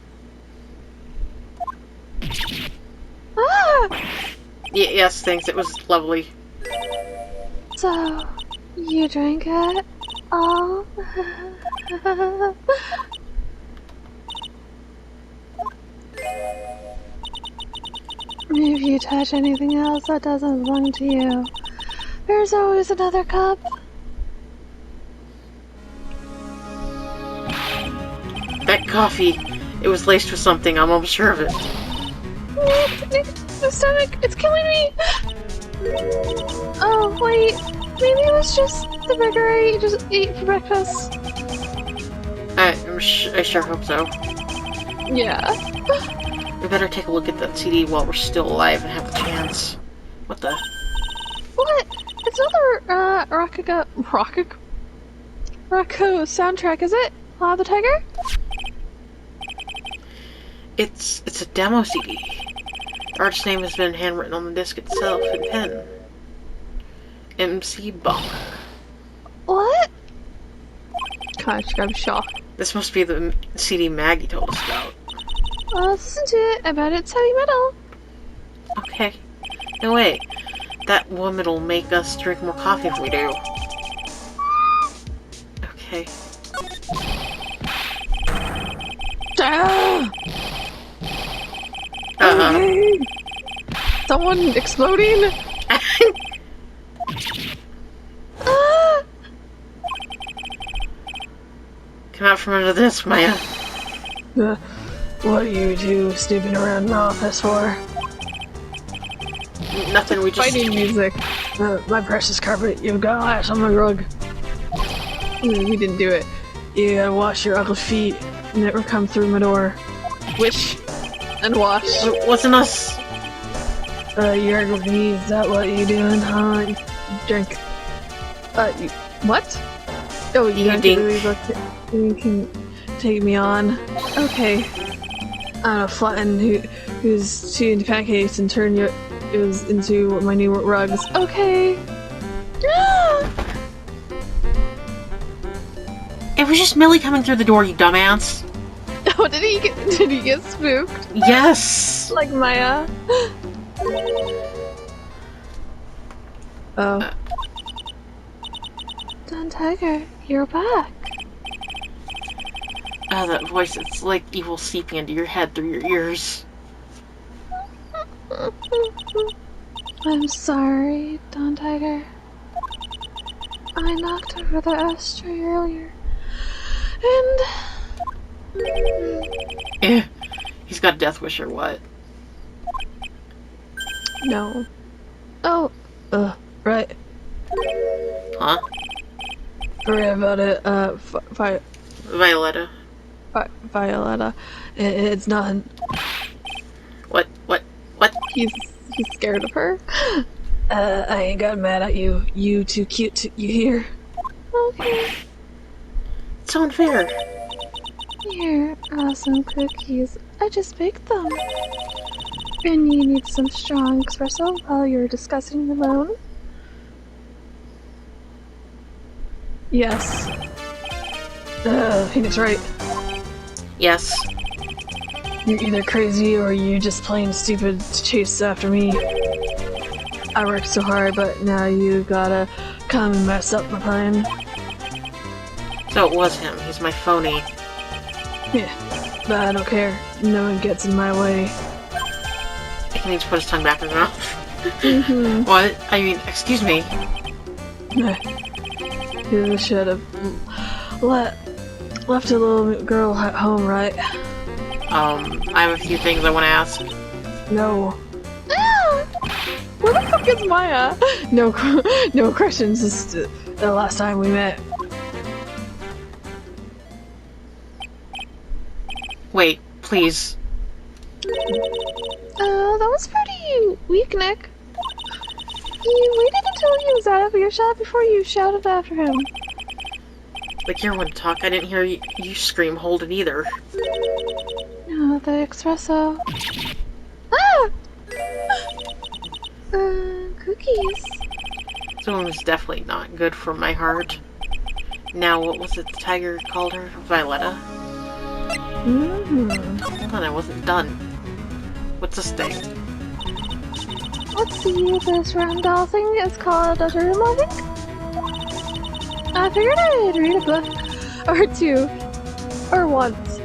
Ah! Yes, thanks. It was lovely. So, you drank it all? If you touch anything else that doesn't belong to you, there's always another cup. That coffee, it was laced with something. I'm almost sure of it. Nick, my stomach, it's killing me! Oh, wait, maybe it was just the burger I just ate for breakfast. I sure hope so. Yeah. We better take a look at that CD while we're still alive and have the chance. What the? What? It's not the Rocco soundtrack, is it? Law of the Tiger? It's a demo CD. The artist's name has been handwritten on the disc itself in pen. MC Bunk. What? Gosh, I'm shocked. This must be the CD Maggie told us about. Well, let's listen to it. I bet it's heavy metal. Okay. No way. That woman'll make us drink more coffee if we do. Okay. Ah! Uh-huh. Okay. Someone exploding? Ah! Come out from under this, Maya. What are you two snooping around my office for? Nothing, we just... Fighting music. My precious carpet, you've got ash on my rug. You didn't do it. You gotta wash your ugly feet. Never come through my door. Wish and wash. It wasn't us. Your ugly feet, is that what you doing, huh? Drink. What? Oh, you don't dink. really look. You can take me on. Okay. I'm gonna flatten who's too into pancakes and turn yours into my new rugs. Okay. It was just Millie coming through the door, you dumbass. Oh, did he get spooked? Yes. Like Maya? Oh. Don Tiger, you're back. Ah, that voice, it's like evil seeping into your head through your ears. I'm sorry, Don Tiger. I knocked over the ashtray earlier. And... Eh. He's got a death wish or what? No. Oh. Right. Huh? Forget about it. Violetta. Violetta. It's nothing. What? He's scared of her. I ain't got mad at you. You too cute, you hear? Okay. It's so unfair. Here are some cookies. I just baked them. And you need some strong espresso while you're discussing the loan? Yes. Phoenix Wright. Yes. You're either crazy or you just plain stupid to chase after me. I worked so hard, but now you gotta come and mess up my plan. So it was him. He's my phony. Yeah, but I don't care. No one gets in my way. He needs to put his tongue back in his mouth. Mm-hmm. What? I mean, excuse me. You should have left a little girl at home, right? I have a few things I want to ask. No. Where the fuck is Maya? No questions. This is the last time we met. Wait, please. That was pretty weak, Nick. You waited until he was out of earshot before you shouted after him. Like you're one to talk. I didn't hear you scream hold it either. No, the espresso. Cookies. This one was definitely not good for my heart. Now, what was it the tiger called her? Violetta? Hold on, I wasn't done. What's this thing? Let's see, this round doll thing is called a room, I think? I figured I'd read a book or two, or once.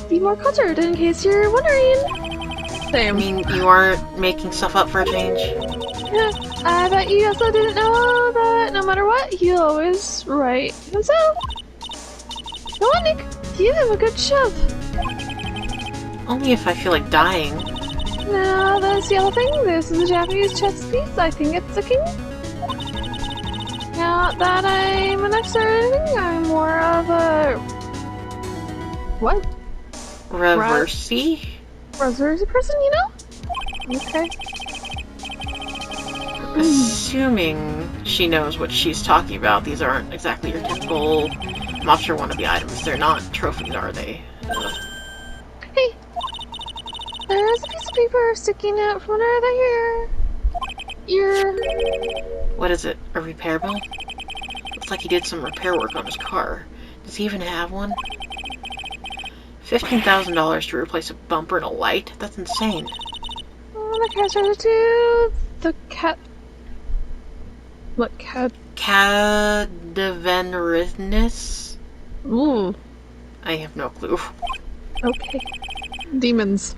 Be more cultured in case you're wondering. I Same. mean, you aren't making stuff up for a change? Yeah, I bet you also didn't know that no matter what, he'll always write himself. Go on, Nick. You have a good shove. Only if I feel like dying. Now, this yellow thing, this is a Japanese chess piece. I think it's a king. Now that I'm an expert or anything, I'm more of a... What? Reversey? Reversey person, you know? Okay. Assuming she knows what she's talking about, these aren't exactly your typical monster wannabe items. They're not trophies, are they? Hey! There's a piece of paper sticking out from under the hair. What is it? A repair bill? Looks like he did some repair work on his car. Does he even have one? $15,000 to replace a bumper and a light? That's insane. The cat's to the cat... What cat? Cadaverous? Ooh. I have no clue. Okay. Demons.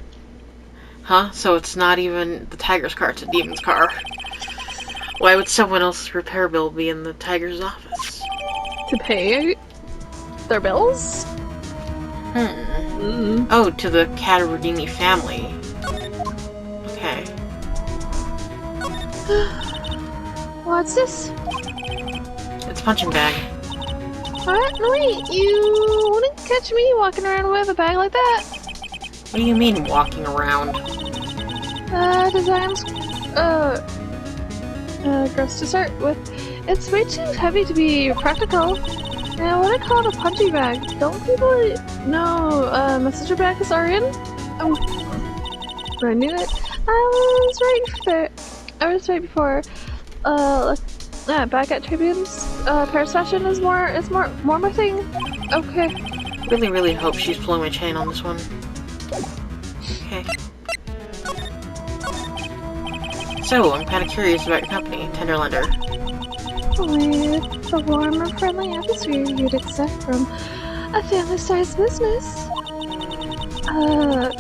Huh? So it's not even the tiger's car, it's a demon's car. Why would someone else's repair bill be in the tiger's office? To pay their bills? Oh, to the Cadaverini family. Okay. What's this? It's a punching bag. What? No, wait, you wouldn't catch me walking around with a bag like that. What do you mean, walking around? Designs, gross to start with. It's way too heavy to be practical. And what I call it a punching bag. Don't people know, messenger bags are in? Oh, I knew it. I was right before. Back at Tribulations, Paris fashion is more my thing. Okay. Really hope she's pulling my chain on this one. Okay. So, I'm kind of curious about your company, Tenderlender. With the warm and friendly atmosphere you'd expect from a family-sized business. The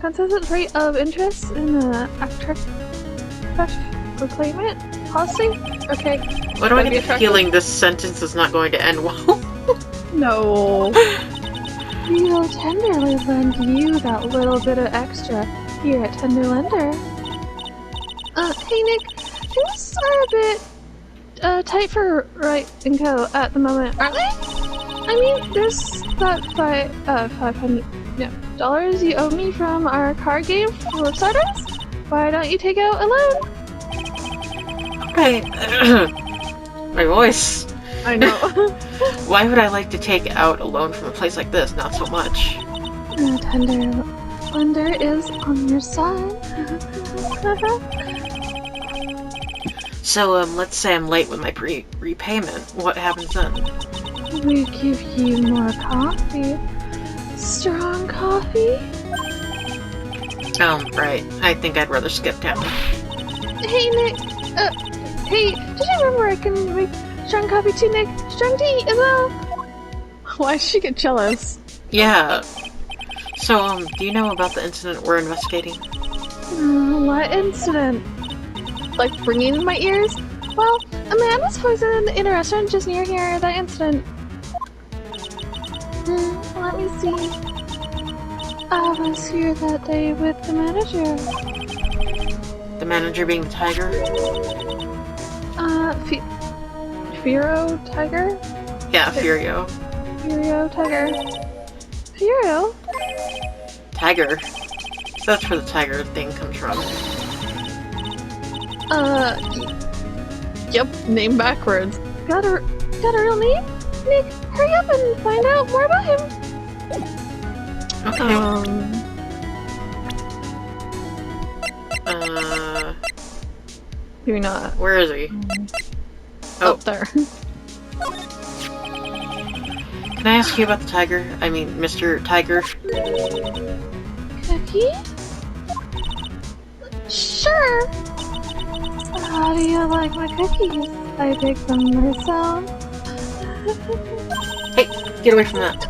consistent rate of interest in attract reclaimment policy? Okay. Why do I get the feeling this sentence is not going to end well? No. We'll tenderly lend you that little bit of extra here at Tenderlender. Hey Nick, things are a bit tight for Wright and Co. at the moment, aren't they? I mean, there's that $500 you owe me from our card game for starters. Why don't you take out a loan? Okay. My voice. I know. Why would I like to take out a loan from a place like this? Not so much. Tenderlender is on your side. So, let's say I'm late with my repayment. What happens then? We give you more coffee. Strong coffee? Right. I think I'd rather skip town. Hey, Nick. Hey, did you remember I can make strong coffee too, Nick? Strong tea as well? Why did she get jealous? Yeah. So, do you know about the incident we're investigating? What incident? Like ringing in my ears? Well, a man was poisoned in a restaurant just near here, that incident. Let me see. I was here that day with the manager. The manager being the tiger? Furo Tiger? Yeah, Furio. Furio Tiger. Furio? Tiger. That's where the tiger thing comes from. Yep, name backwards. Got a real name? Nick, hurry up and find out more about him. Okay. Maybe not. Where is he? Up there. Can I ask you about the tiger? I mean, Mr. Tiger? Cookie? Sure. How do you like my cookies? I bake them myself. Hey, get away from that.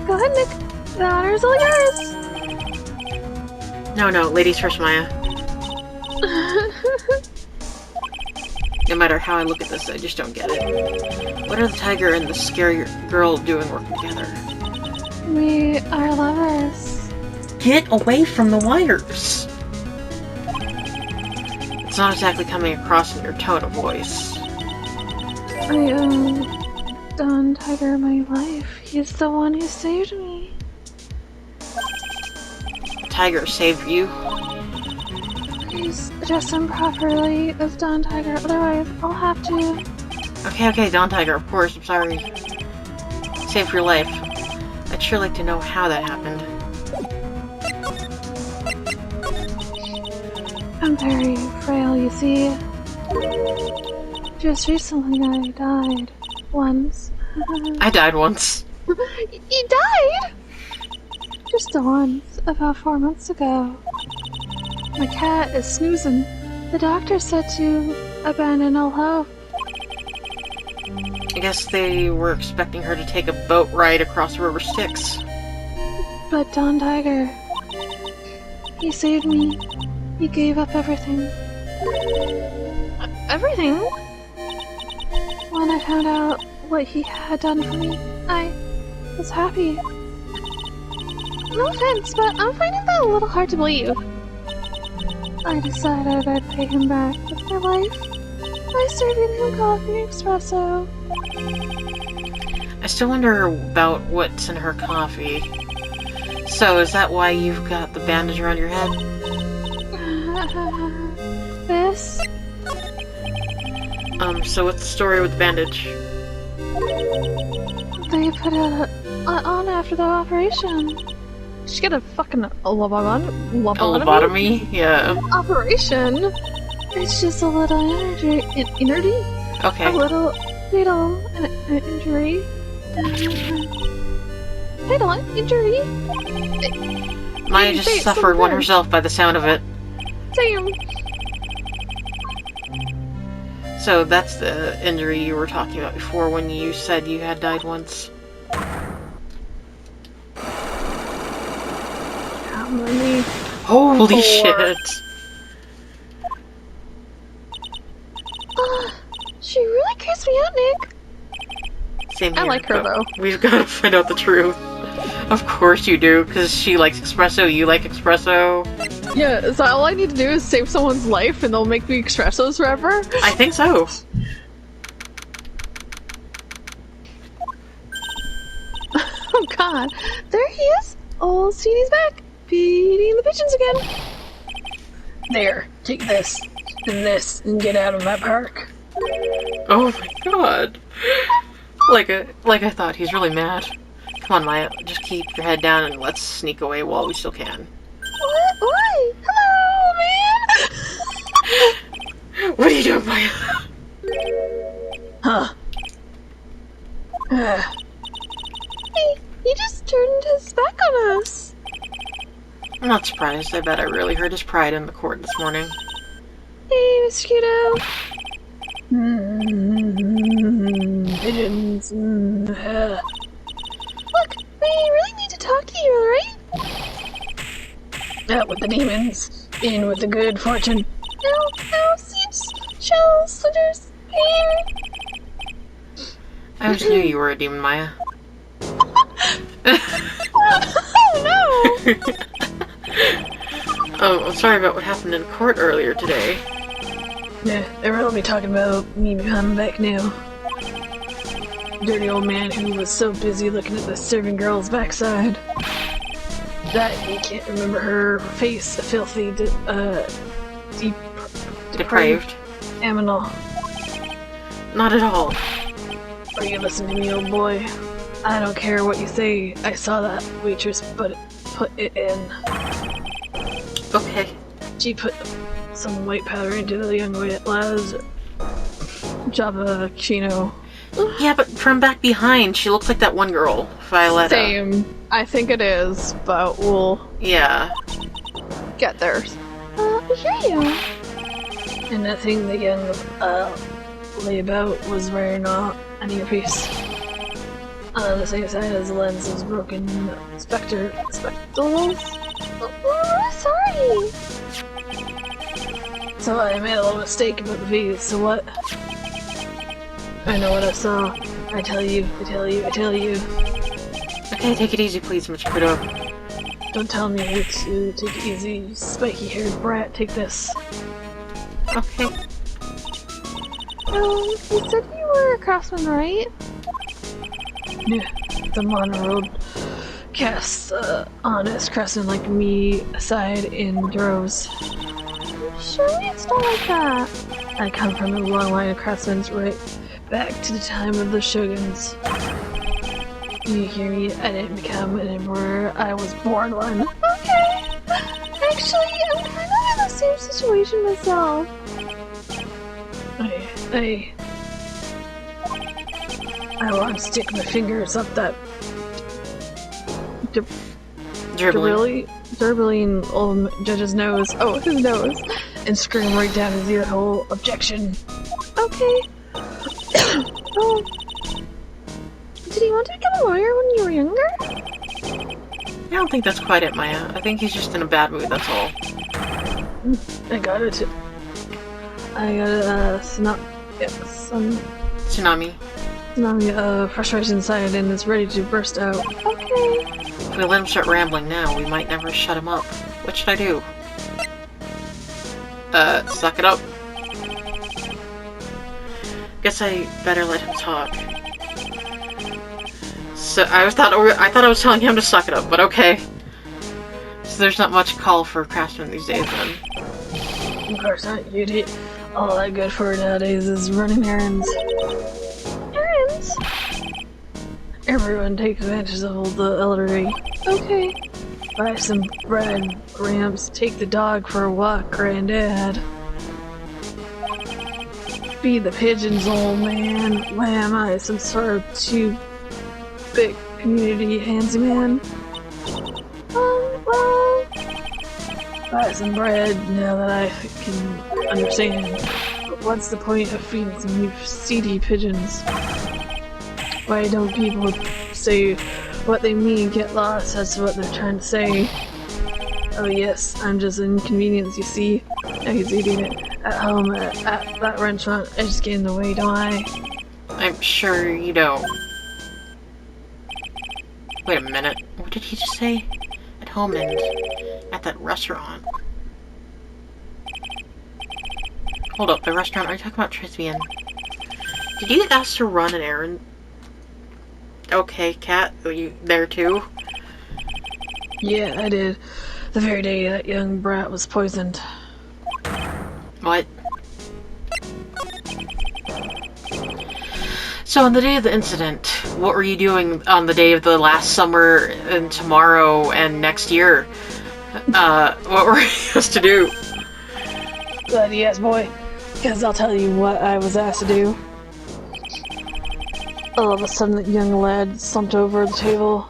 Go ahead, Nick. The honor's all yours. No, ladies first, Maya. No matter how I look at this, I just don't get it. What are the tiger and the scary girl doing working together? We are lovers. Get away from the wires! It's not exactly coming across in your tone of voice. I owe Don Tiger my life. He's the one who saved me. The tiger saved you? Please address him properly as Don Tiger, otherwise I'll have to. Okay, Don Tiger, of course, I'm sorry. Saved your life. I'd sure like to know how that happened. I'm very frail, you see. Just recently I died. Once. I died once. You died?! Just the once, about 4 months ago. My cat is snoozing. The doctor said to abandon all hope. I guess they were expecting her to take a boat ride across the river Styx. But Don Tiger, he saved me. He gave up everything. Everything? When I found out what he had done for me, I was happy. No offense, but I'm finding that a little hard to believe. I decided I'd pay him back with my life by serving him coffee and espresso. I still wonder about what's in her coffee. So, is that why you've got the bandage around your head? This? So what's the story with the bandage? They put it on after the operation. She got a fucking lobotomy? Yeah. Operation? It's just a little injury. Okay. A little fatal injury. Fatal injury? Maya just suffered one herself by the sound of it. Damn. So that's the injury you were talking about before when you said you had died once. How many? Holy shit! She really creeps me out, Nick. Same here, I like her, though. We've got to find out the truth. Of course you do, because she likes espresso, you like espresso. Yeah, so all I need to do is save someone's life and they'll make me espressos forever? I think so. Oh god, there he is! Old Steenie's back, feeding the pigeons again. There, take this, and get out of my park. Oh my god. Like I thought, he's really mad. Come on, Maya, just keep your head down and let's sneak away while we still can. What? Why? Hello, man! What are you doing, Maya? Huh. Hey, he just turned his back on us. I'm not surprised. I bet I really hurt his pride in the court this morning. Hey, Mosquito. Pigeons. Look, we really need to talk to you, right? Out with the demons, in with the good fortune. Ow, seeds, shells, slithers, pain. I just knew you were a demon, Maya. Oh no! Oh, I'm sorry about what happened in court earlier today. Yeah, everyone will be talking about me behind my back now. Dirty old man who was so busy looking at the serving girl's backside that he can't remember her face, a filthy, Depraved. animal. Not at all. Are you listening to me, old boy? I don't care what you say. I saw that waitress put it in. Okay. She put some white powder into the young lad's Java Chino. Yeah, but from back behind, she looks like that one girl, Violetta. Same. I think it is, but we'll Yeah. get there. Yeah. And that thing the young layabout was wearing an earpiece. On the same side as the lens was broken spectacles. Oh, sorry. So I made a little mistake about the video, so what? I know what I saw. I tell you. Okay, take it easy, please, Mr. Kuro. Don't tell me to take it easy, you spiky-haired brat. Take this. Okay. You said you were a craftsman, right? Yeah, the monorail casts honest craftsmen like me aside in droves. Surely it's not like that. I come from a long line of craftsmen right back to the time of the shoguns. You hear me? I didn't become an emperor, I was born one. Okay. Actually, I'm kind of in the same situation myself. I want to stick my fingers up that dribbling old judge's nose. Oh, his nose. And scream right down his ear hole. Objection. Okay. Did he want to become a lawyer when you were younger? I don't think that's quite it, Maya. I think he's just in a bad mood, that's all. I got it. Tsunami frustration inside and it's ready to burst out. Okay. If we let him start rambling now, we might never shut him up. What should I do? Suck it up. Guess I better let him talk. So I thought I was telling him to suck it up, but okay. So there's not much call for craftsmen these days then. Of course not, Judy. All that good for nowadays is running errands. Errands? Everyone takes advantage of the elderly. Okay. Buy some bread, Gramps. Take the dog for a walk, Granddad. Feed the pigeons, old man. Why am I some sort of too big community handsy man? Well... Buy some bread now that I can understand. But what's the point of feeding some seedy pigeons? Why don't people say what they mean, get lost as to what they're trying to say? Oh yes, I'm just an inconvenience, you see. Now he's eating it at home at that restaurant. I just get in the way, don't I? I'm sure you don't. Wait a minute. What did he just say? At home and at that restaurant. Hold up, the restaurant? Are you talking about Trisbian? Did you get asked to run an errand? Okay, Cat, are you there too? Yeah, I did. The very day that young brat was poisoned. What? So on the day of the incident, what were you doing on the day of the last summer and tomorrow and next year? What were you supposed to do? Glad you asked, boy. Because I'll tell you what I was asked to do. All of a sudden, that young lad slumped over the table.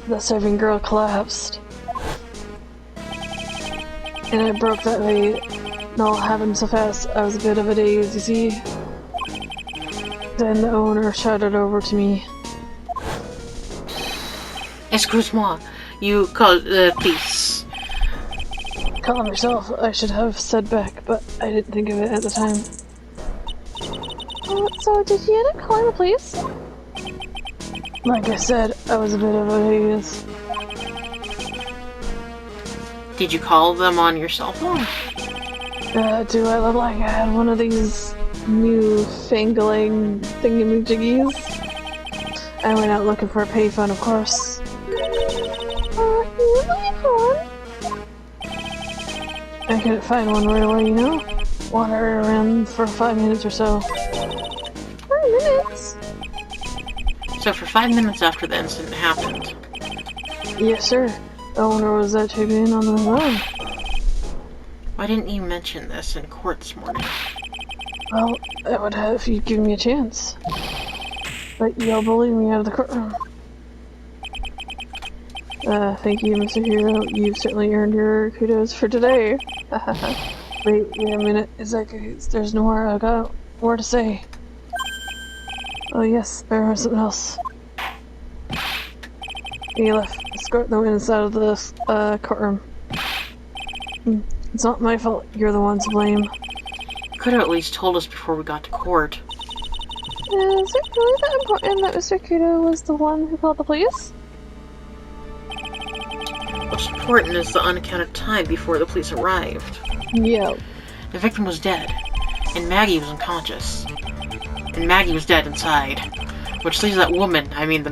The serving girl collapsed. And I broke that way. It all happened so fast, I was a bit of a daze, you see. Then the owner shouted over to me. Excuse-moi, you call the police. Calm yourself, I should have said back, but I didn't think of it at the time. So did you end up calling the police? Like I said, I was a bit of a daze. Did you call them on your cell phone? Do I look like I had one of these new fangling thingamajiggies? I went out looking for a payphone, of course. You looking for one? I couldn't find one right away, you know? Wandered around for 5 minutes or so. 5 minutes? So for 5 minutes after the incident happened. Yes, sir. The owner was at Tribune on the road. Why didn't you mention this in court this morning? Well, I would have if you'd given me a chance. But you all bullied me out of the courtroom. Thank you, Mr. Hero. You've certainly earned your kudos for today. Wait a minute. Is that good? There's no more. I got more to say. Oh yes, there was something else. You left escort the inside of the courtroom. It's not my fault. You're the one to blame. You could have at least told us before we got to court. Is it really that important that Mr. Kuro was the one who called the police? What's important is the unaccounted time before the police arrived. Yeah. The victim was dead, and Maggie was unconscious. And Maggie was dead inside. Which leaves that woman, I mean the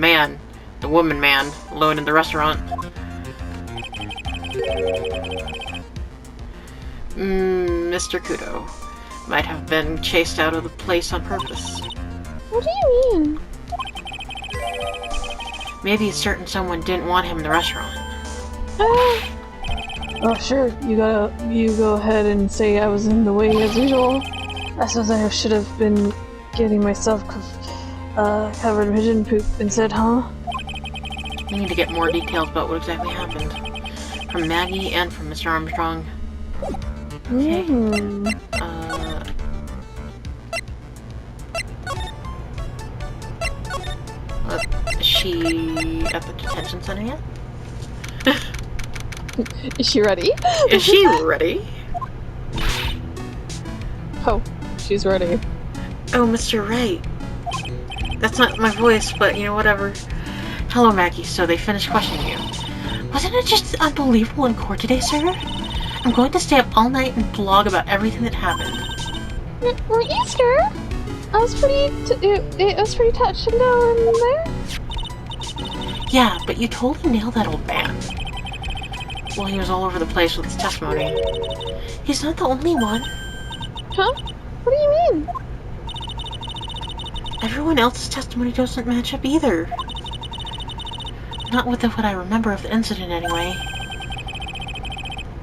woman man, alone in the restaurant. Mr. Kuro might have been chased out of the place on purpose. What do you mean? Maybe it's certain someone didn't want him in the restaurant. Oh sure, you go ahead and say I was in the way as usual. I suppose I should have been getting myself covered in pigeon poop instead, huh? We need to get more details about what exactly happened. From Maggie and from Mr. Armstrong. Okay. Is she at the detention center yet? Is she ready? Is she ready? Oh, she's ready. Oh, Mr. Wright. That's not my voice, but you know, whatever. Hello, Maggie. So they finished questioning you. Wasn't it just unbelievable in court today, sir? I'm going to stay up all night and blog about everything that happened. Weren't you scared? I was it was pretty touch and go in there. Yeah, but you totally nailed that old man. Well, he was all over the place with his testimony. He's not the only one. Huh? What do you mean? Everyone else's testimony doesn't match up either. Not with what I remember of the incident, anyway.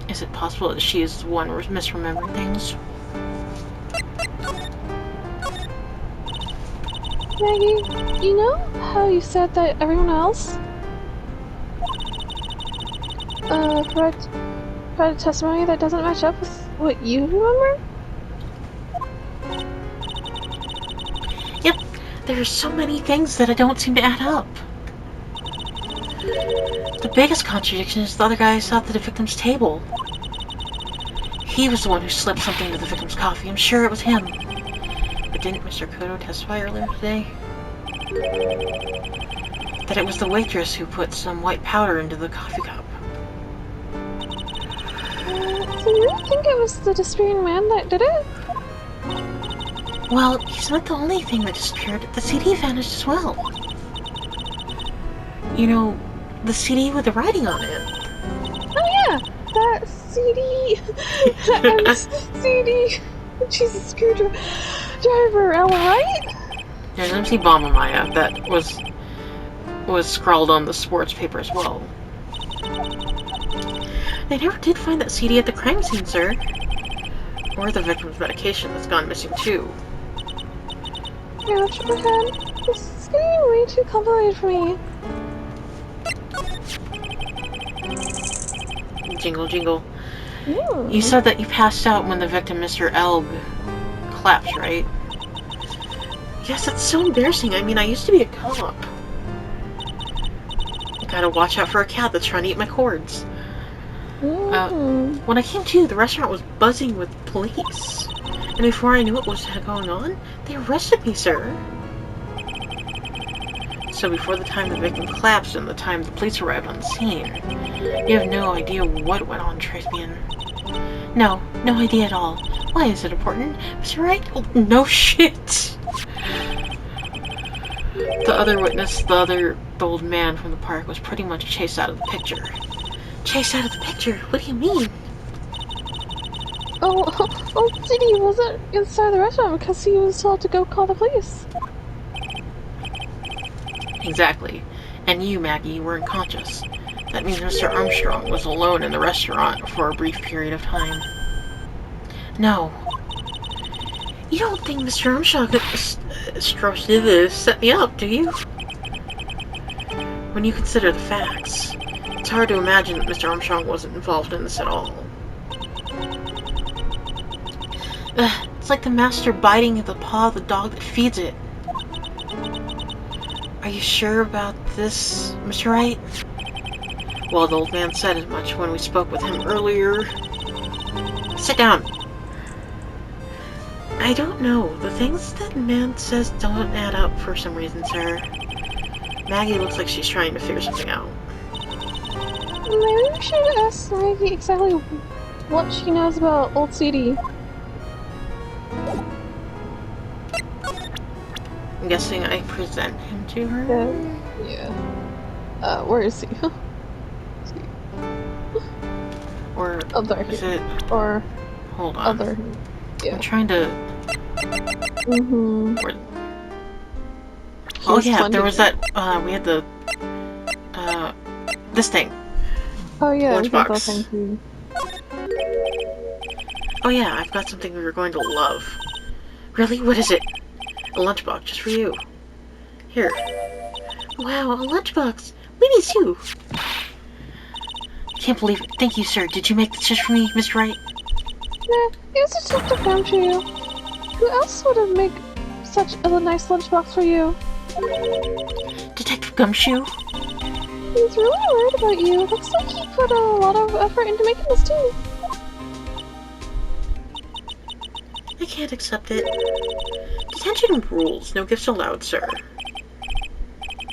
Is it possible that she is the one misremembering things? Maggie, you know how you said that everyone else provided testimony that doesn't match up with what you remember? Yep, there are so many things that I don't seem to add up. The biggest contradiction is the other guy sat at the victim's table. He was the one who slipped something into the victim's coffee. I'm sure it was him. But didn't Mr. Kuro testify earlier today? That it was the waitress who put some white powder into the coffee cup. So you really think it was the disappearing man that did it? Well, he's not the only thing that disappeared. The CD vanished as well. You know, the CD with the writing on it. Oh yeah, that CD. That CD. She's a screwdriver, Ella, right? There's MC Bomber Maya that was scrawled on the sports paper as well. They never did find that CD at the crime scene, sir. Or the victim's medication that's gone missing too. Yeah, Tripperhead. This is getting way too complicated for me. Jingle, jingle. Ooh. You said that you passed out when the victim, Mr. Elg, collapsed, right? Yes, that's so embarrassing. I mean, I used to be a cop. I gotta watch out for a cat that's trying to eat my cords. When I came to, the restaurant was buzzing with police. And before I knew what was going on, they arrested me, sir. So before the time the victim collapsed and the time the police arrived on the scene, you have no idea what went on, Traceman. No idea at all. Why is it important? Mr. Wright? Oh, no shit! The other witness, the old man from the park, was pretty much chased out of the picture. Chased out of the picture? What do you mean? Oh, Diddy wasn't inside the restaurant because he was told to go call the police. Exactly. And you, Maggie, were unconscious. That means Mr. Armstrong was alone in the restaurant for a brief period of time. No. You don't think Mr. Armstrong could set me up, do you? When you consider the facts, it's hard to imagine that Mr. Armstrong wasn't involved in this at all. It's like the master biting at the paw of the dog that feeds it. Are you sure about this, Mr. Wright? Well, the old man said as much when we spoke with him earlier. Sit down. I don't know. The things that man says don't add up for some reason, sir. Maggie looks like she's trying to figure something out. Maybe we should ask Maggie exactly what she knows about old CD. I'm guessing I present him to her? Yeah. Where is he? Or Other. is it... Or... Hold on. Other. Yeah. I'm trying to... Mm-hmm. Oh yeah, there was that, we had the, this thing. Oh yeah, lunchbox. Oh yeah, I've got something we were going to love. Really? What is it? A lunchbox, just for you. Here. Wow, a lunchbox! Winnie's too! Can't believe it. Thank you, sir. Did you make this just for me, Mr. Wright? Nah, it was a gift to come to you. Who else would have made such a nice lunchbox for you? Detective Gumshoe? He's really worried about you. Looks like he put a lot of effort into making this too. I can't accept it. Detention rules. No gifts allowed, sir.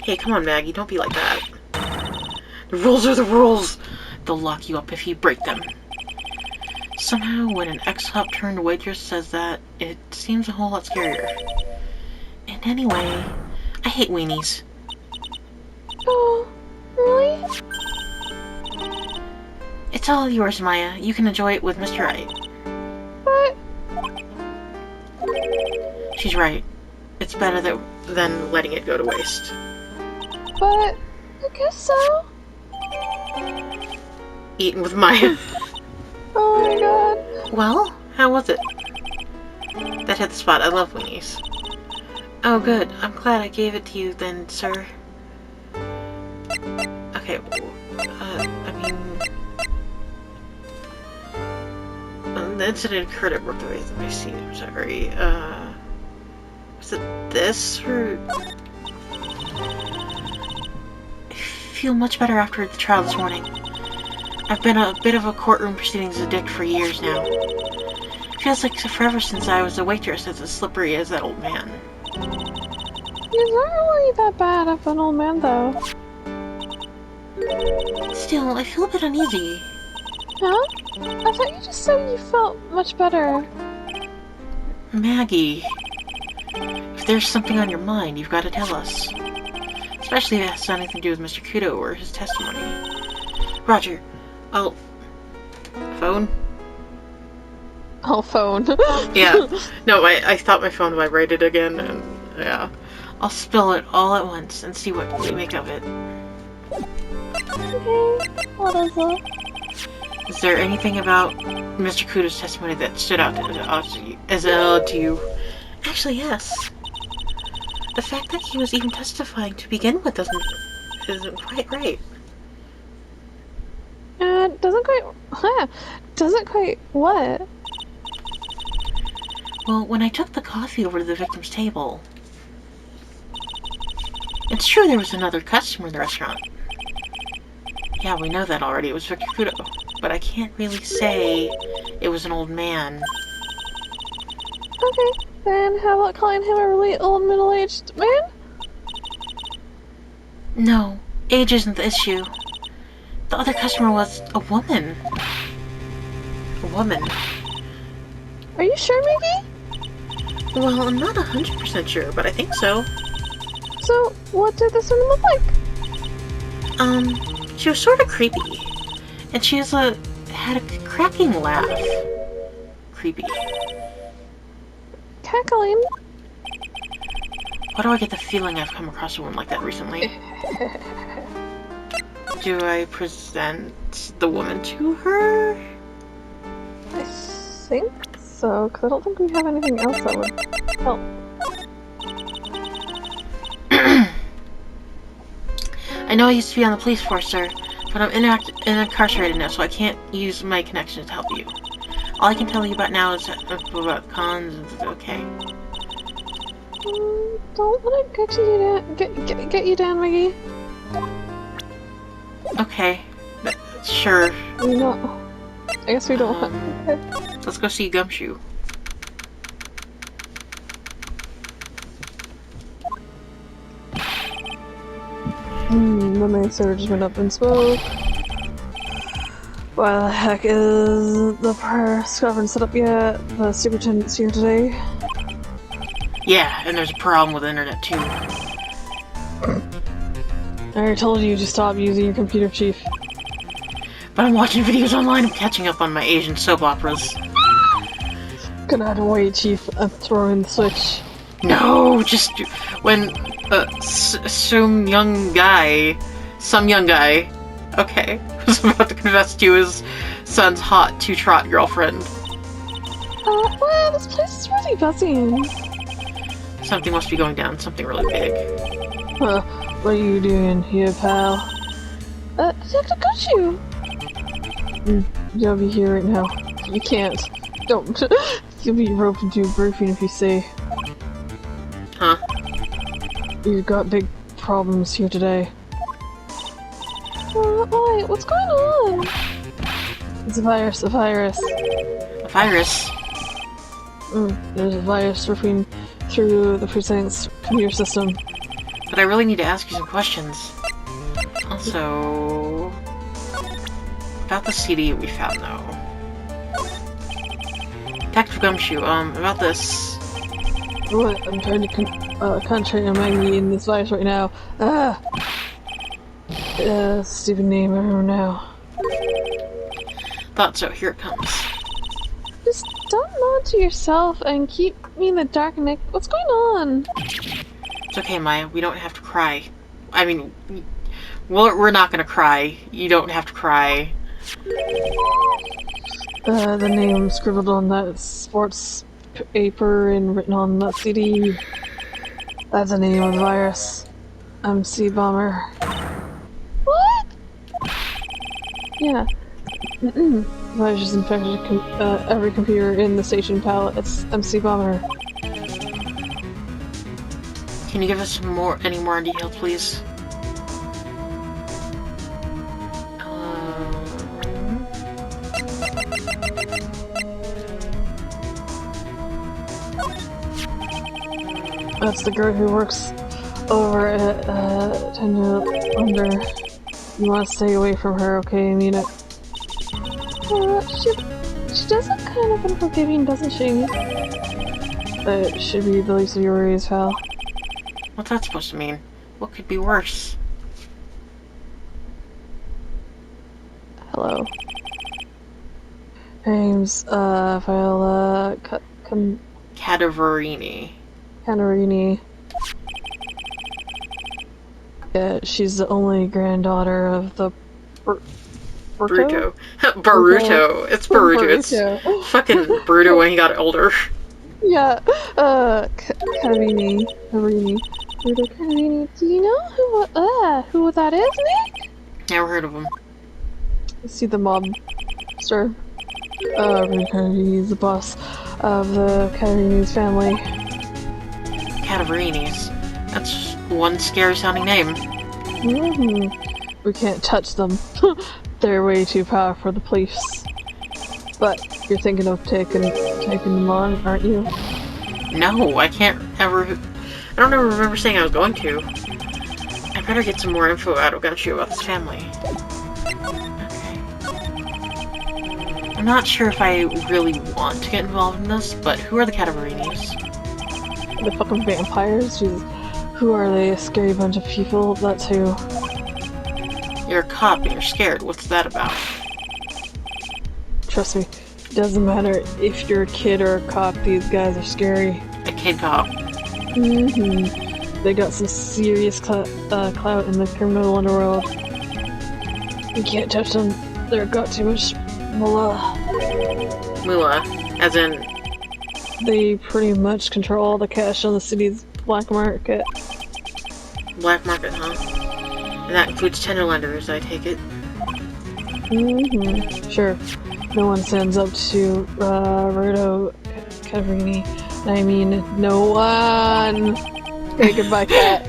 Hey, come on, Maggie. Don't be like that. The rules are the rules. They'll lock you up if you break them. Somehow, when an ex-cop turned waitress says that, it seems a whole lot scarier. And anyway, I hate weenies. Oh, really? It's all yours, Maya. You can enjoy it with Mr. Wright. But... She's right. It's better than letting it go to waste. But... I guess so. Eaten with Maya. Oh my god. Well, how was it? That hit the spot. I love weenies. Oh, good. I'm glad I gave it to you then, sir. Okay, I mean... the incident occurred at work. Let me see. I'm sorry. Was it this, or... I feel much better after the trial this morning. I've been a bit of a courtroom proceedings addict for years now. Feels like forever since I was a waitress as slippery as that old man. He's not really that bad of an old man, though. Still, I feel a bit uneasy. Huh? I thought you just said you felt much better. Maggie, if there's something on your mind, you've got to tell us. Especially if it has anything to do with Mr. Kuro or his testimony. Roger, I'll... Phone? Oh, phone. Yeah. No, I thought my phone vibrated again, and yeah. I'll spill it all at once and see what we make of it. Okay, what is it? Is there anything about Mr. Kudo's testimony that stood out to you? Actually, yes. The fact that he was even testifying to begin with isn't quite right. Doesn't quite what? Well, when I took the coffee over to the victim's table, it's true there was another customer in the restaurant. Yeah, we know that already. It was Victor Kuro. But I can't really say it was an old man. Okay, then how about calling him a really old middle-aged man? No, age isn't the issue. The other customer was a woman. A woman. Are you sure, Maggie? Well, I'm not 100% sure, but I think so. So, what did this one look like? She was sort of creepy. And she had a cracking laugh. Creepy. Cackling? Why do I get the feeling I've come across a woman like that recently? Do I present the woman to her? I think so, because I don't think we have anything else that would help. I know I used to be on the police force, sir, but I'm incarcerated now, so I can't use my connections to help you. All I can tell you about now is about cons. Okay. Don't let it get you down, Maggie. Okay. Sure. We not. I guess we don't. Okay. Let's go see Gumshoe. The main server just went up in smoke. Why the heck is the press conference set up yet? The superintendent's here today. Yeah, and there's a problem with the internet too. I already told you to stop using your computer, Chief. But I'm watching videos online. I'm catching up on my Asian soap operas. Gonna have to wait, Chief. I'm throwing the switch. No, just when some young guy, okay, was about to confess to his son's hot two-trot girlfriend. Well, this place is really buzzing. Something must be going down. Something really big. What are you doing here, pal? Detective Gumshoe! You'll be here right now. You can't. Don't. You'll be roped into a briefing if you say. Huh? You've got big problems here today. Why? What's going on? It's a virus. A virus? There's a virus ripping through the precinct's computer system. But I really need to ask you some questions. Also, about the CD we found, though. Detective Gumshoe, about this. What? I'm trying to concentrate on Maggie in this virus right now. Stupid name, I remember now. Thought so, here it comes. Just don't nod to yourself and keep me in the dark, Nick. What's going on? It's okay, Maya, we don't have to cry. I mean, we're not gonna cry. You don't have to cry. The name scribbled on that sports paper and written on that CD. That's the name of the virus. MC Bomber. What? Yeah. The virus just infected every computer in the station pallet. It's MC Bomber. Can you give us any more details, please? That's the girl who works over at Tender Under. You want to stay away from her, okay, Mina? She does look kind of unforgiving, doesn't she? That should be the least of your worries, pal. What's that supposed to mean? What could be worse? Hello. Her name's, Viola Cadaverini. Canarini. Yeah, she's the only granddaughter of the Bruto. Baruto. It's Baruto. It's fucking Bruto when he got older. Yeah, Canarini. Bruto Canarini. Do you know who that is, Nick? Never heard of him. You see the mobster. Bruto Canarini is the boss of the Canarini's family. Cadaverinis. That's one scary sounding name. We can't touch them. They're way too powerful for the police. But you're thinking of taking them on, aren't you? No, I can't ever. I don't ever remember saying I was going to. I better get some more info out of Gumshoe about this family. Okay. I'm not sure if I really want to get involved in this, but who are the Cadaverinis? The fucking vampires? Jesus. Who are they? A scary bunch of people? That's who. You're a cop and you're scared. What's that about? Trust me, it doesn't matter if you're a kid or a cop, these guys are scary. A kid cop. They got some serious clout in the criminal underworld. You can't touch them. They've got too much moolah. Moolah. As in they pretty much control all the cash on the city's black market. Black market, huh? And that includes tenderlenders, I take it. Mm-hmm. Sure. No one stands up to Roberto Cavarini. I mean, no one! Okay, goodbye, cat.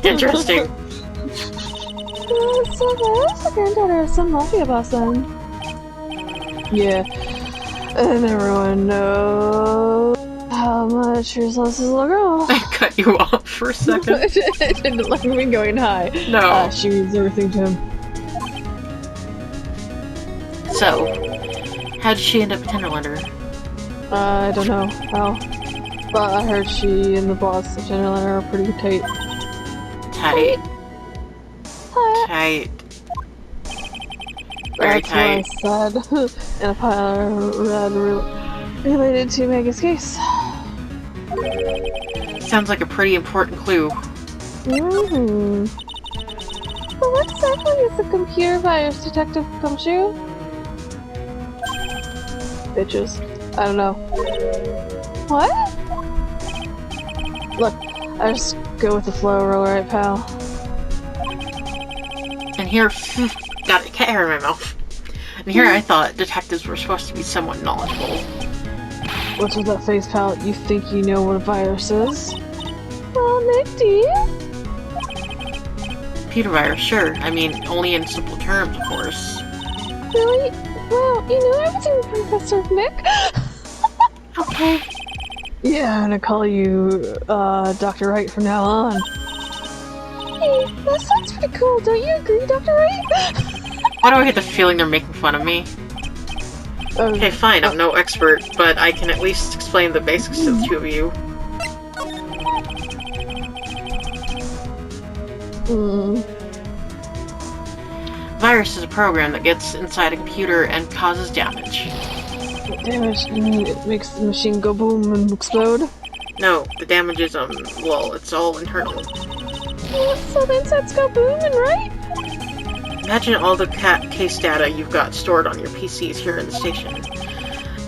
Interesting. So there's the granddaughter of some mafia boss then. Yeah. And everyone knows how much yours loves this little girl. I cut you off for a second. It didn't like me going high. No. She means everything to him. So, how did she end up a tenderlender? I don't know how. But I heard she and the boss of Tenderlander are pretty tight. Tight. Tight. Very That's tight. what I said. And a pile related to Mega's case. Sounds like a pretty important clue. Mm-hmm. But what exactly is the computer virus detective gumshoe? Bitches. I don't know. What? Look, I just go with the flow, alright, pal. And here, got a cat hair in my mouth. And here I thought detectives were supposed to be somewhat knowledgeable. What's with that face, pal? You think you know what a virus is? Well, Nick, do you? Computer virus, sure. I mean, only in simple terms, of course. Really? Well, you know everything, Professor Nick. Okay. Yeah, I'm gonna call you, Dr. Wright from now on. Hey, that sounds pretty cool. Don't you agree, Dr. Wright? Why do I get the feeling they're making fun of me? Okay, fine, I'm no expert, but I can at least explain the basics to the two of you. Virus is a program that gets inside a computer and causes damage. Damage, you mean it makes the machine go boom and explode? No, the damage is, well, it's all internal. So the insides go booming, right? Imagine all the case data you've got stored on your PCs here in the station.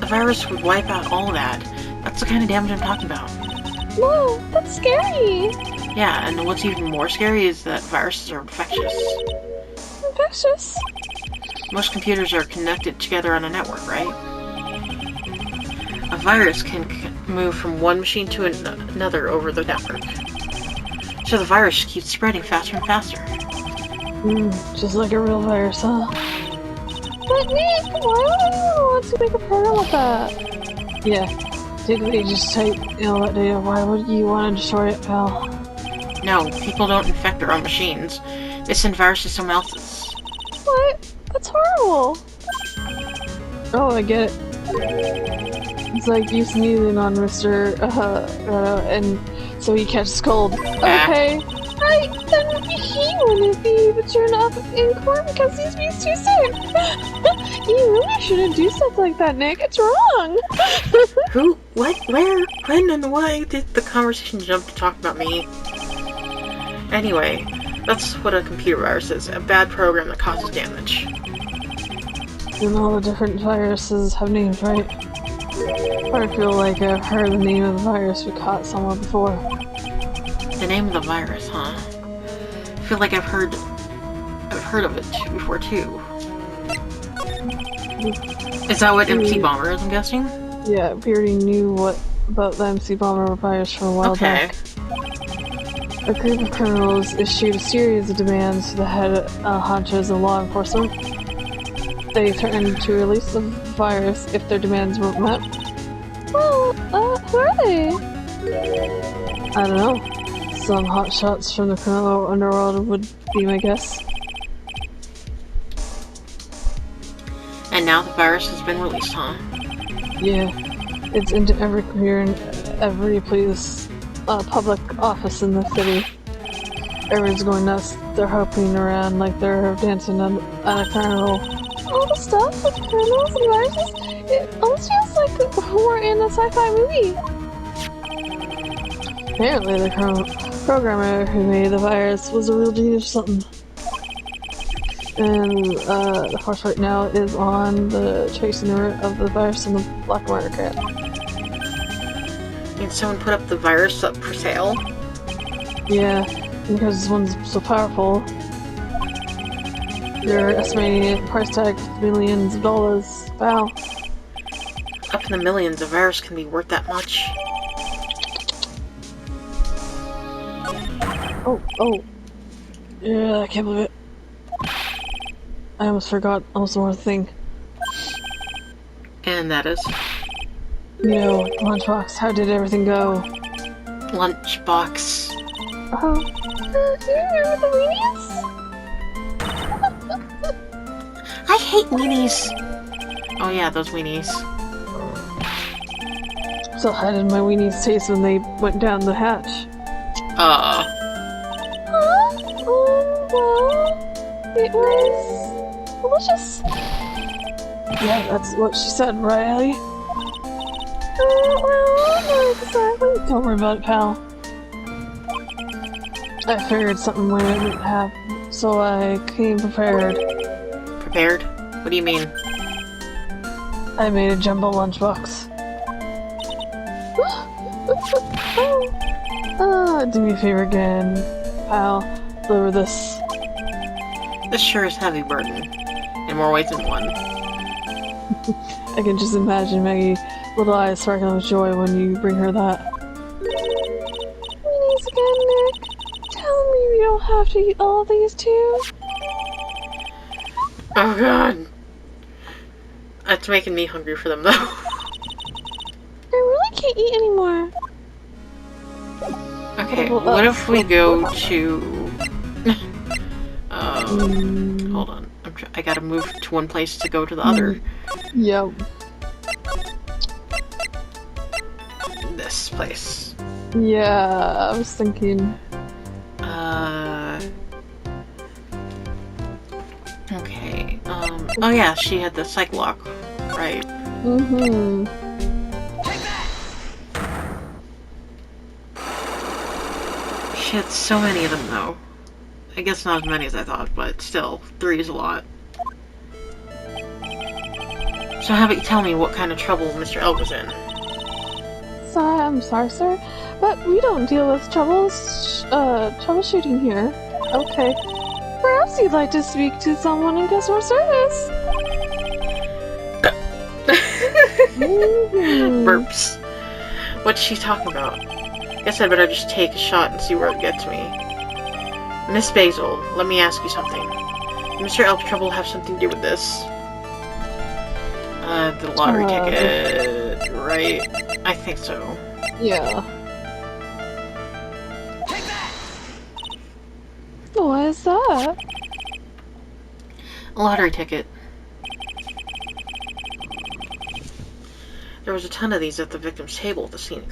A virus would wipe out all that. That's the kind of damage I'm talking about. Whoa, that's scary. Yeah, and what's even more scary is that viruses are infectious. Infectious? Most computers are connected together on a network, right? A virus can move from one machine to another over the network. So the virus keeps spreading faster and faster. Just like a real virus, huh? But Nick, why would anyone want to make a program like that? Yeah. Take the just type all that data. Why would you want to destroy it, pal? No, people don't infect their own machines. They send viruses to someone else's. What? That's horrible. Oh, I get it. It's like you sneezing on Mr. And so he catches cold. Okay. Right, then he wouldn't be able to turn up in court because he's being too sick. You really shouldn't do stuff like that, Nick. It's wrong. Who? What? Where? When and why did the conversation jump to talk about me? Anyway, that's what a computer virus is. A bad program that causes damage. And all the different viruses have names, right? I feel like I've heard the name of the virus we caught somewhere before. The name of the virus, huh? I feel like I've heard of it before too. Is that what MC Bomber is, I'm guessing? Yeah, we already knew about the MC Bomber virus from a while back. A group of criminals issued a series of demands to the head honchos of law enforcement. They threatened to release the virus if their demands weren't met. Well, who are they? I don't know. Some hotshots from the criminal underworld would be my guess. And now the virus has been released, huh? Yeah. It's into every computer and every police public office in the city. Everyone's going nuts. They're hopping around like they're dancing on a carnival. All the stuff with criminals and viruses, it almost feels like we're in a sci-fi movie. Apparently the programmer who made the virus was a real genius or something. And the force right now is on the chasing the root of the virus in the black market. Can someone put up the virus up for sale? Yeah, because this one's so powerful. You're estimating it price tag millions of dollars. Wow. Up in the millions, a virus can be worth that much. Oh. Yeah, I can't believe it. I almost forgot almost one more thing. And that is? Lunchbox, how did everything go? Lunchbox. Oh. Do you remember the weenies? I hate weenies! Oh yeah, those weenies. So how did my weenies taste when they went down the hatch? Huh? Well, it was delicious. Yeah, that's what she said, right, Ellie? Well, not exactly. Don't worry about it, pal. I figured something wouldn't happen, so I came prepared. Prepared? What do you mean? I made a jumbo lunchbox. Do me a favor again, pal. Deliver this. This sure is heavy burden. In more ways than one. I can just imagine Maggie, little eyes sparkling with joy when you bring her that. Weenies again, Nick. Tell me we don't have to eat all of these too. Oh god. That's making me hungry for them though. I really can't eat anymore. Okay, what if we go to... hold on. I gotta move to one place to go to the other. Yep. This place. Yeah, I was thinking. Okay, oh yeah, she had the psych lock, right. Mm-hmm. She had so many of them though. I guess not as many as I thought, but still, 3 is a lot. So how about you tell me what kind of trouble Mr. Elk was in? I'm sorry, sir, but we don't deal with troubleshooting here. Okay. Perhaps you'd like to speak to someone in customer service. Burps. What's she talking about? Guess I'd better just take a shot and see where it gets me. Miss Basil, let me ask you something. Did Mr. Elk's trouble have something to do with this? The lottery ticket, right? I think so. Yeah. What is that? A lottery ticket. There was a ton of these at the victim's table at the scene of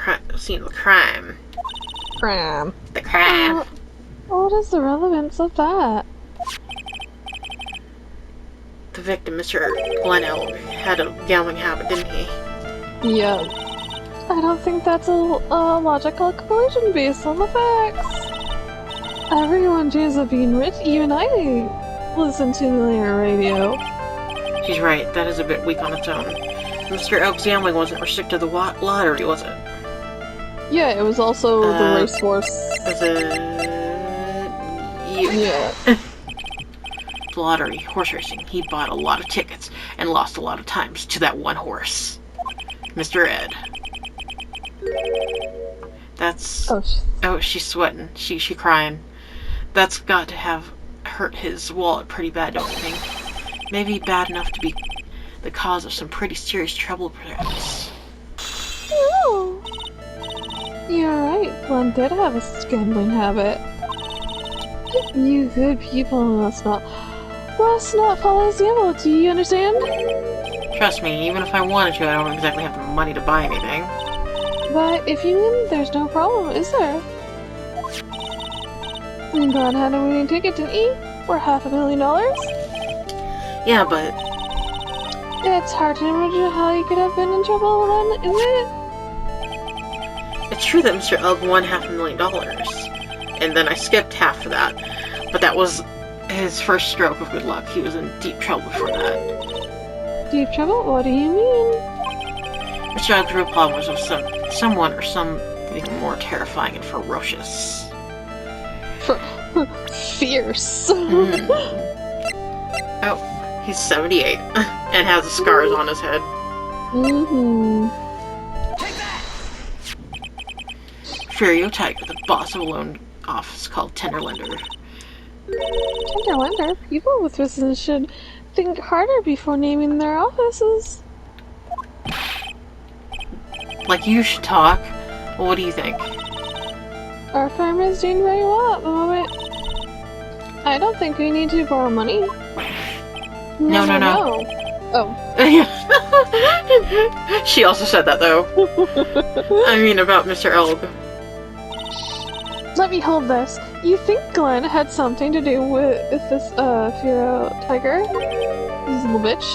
the crime. Cram. The crime. What is the relevance of that? The victim, Mr. Glen Elk, had a gambling habit, didn't he? Yeah. I don't think that's a logical conclusion based on the facts. Everyone dreams of being rich, even I listen to the radio. She's right, that is a bit weak on its own. Mr. Elk's gambling wasn't restricted to the lottery, was it? Yeah, it was also the racehorse. Was it... Yeah. The lottery, horse racing. He bought a lot of tickets and lost a lot of times to that one horse. Mr. Ed. That's... Oh, she's sweating. She crying. That's got to have hurt his wallet pretty bad, don't you think? Maybe bad enough to be the cause of some pretty serious trouble, perhaps. Oh. You're right, Glenn did have a gambling habit. You good people must not follow his example, do you understand? Trust me, even if I wanted to, I don't exactly have the money to buy anything. But if you win, there's no problem, is there? God had a winning ticket, didn't he? For $500,000? Yeah, but... It's hard to imagine how he could have been in trouble then, isn't it? It's true that Mr. Elk won $500,000. And then I skipped half of that. But that was his first stroke of good luck. He was in deep trouble before that. Deep trouble? What do you mean? Mr. Elg's real problem was with someone or something more terrifying and ferocious. Fierce. Oh, he's 78 and has the scars on his head. Furio Tiger, the boss of a loan office called Tenderlender. Tenderlender? People with business should think harder before naming their offices. Like you should talk. Well, what do you think? Our firm is doing very well at the moment. I don't think we need to borrow money. No. Oh. She also said that, though. I mean, about Mr. Elg. Let me hold this. You think Glenn had something to do with this, Furo Tiger? This little bitch?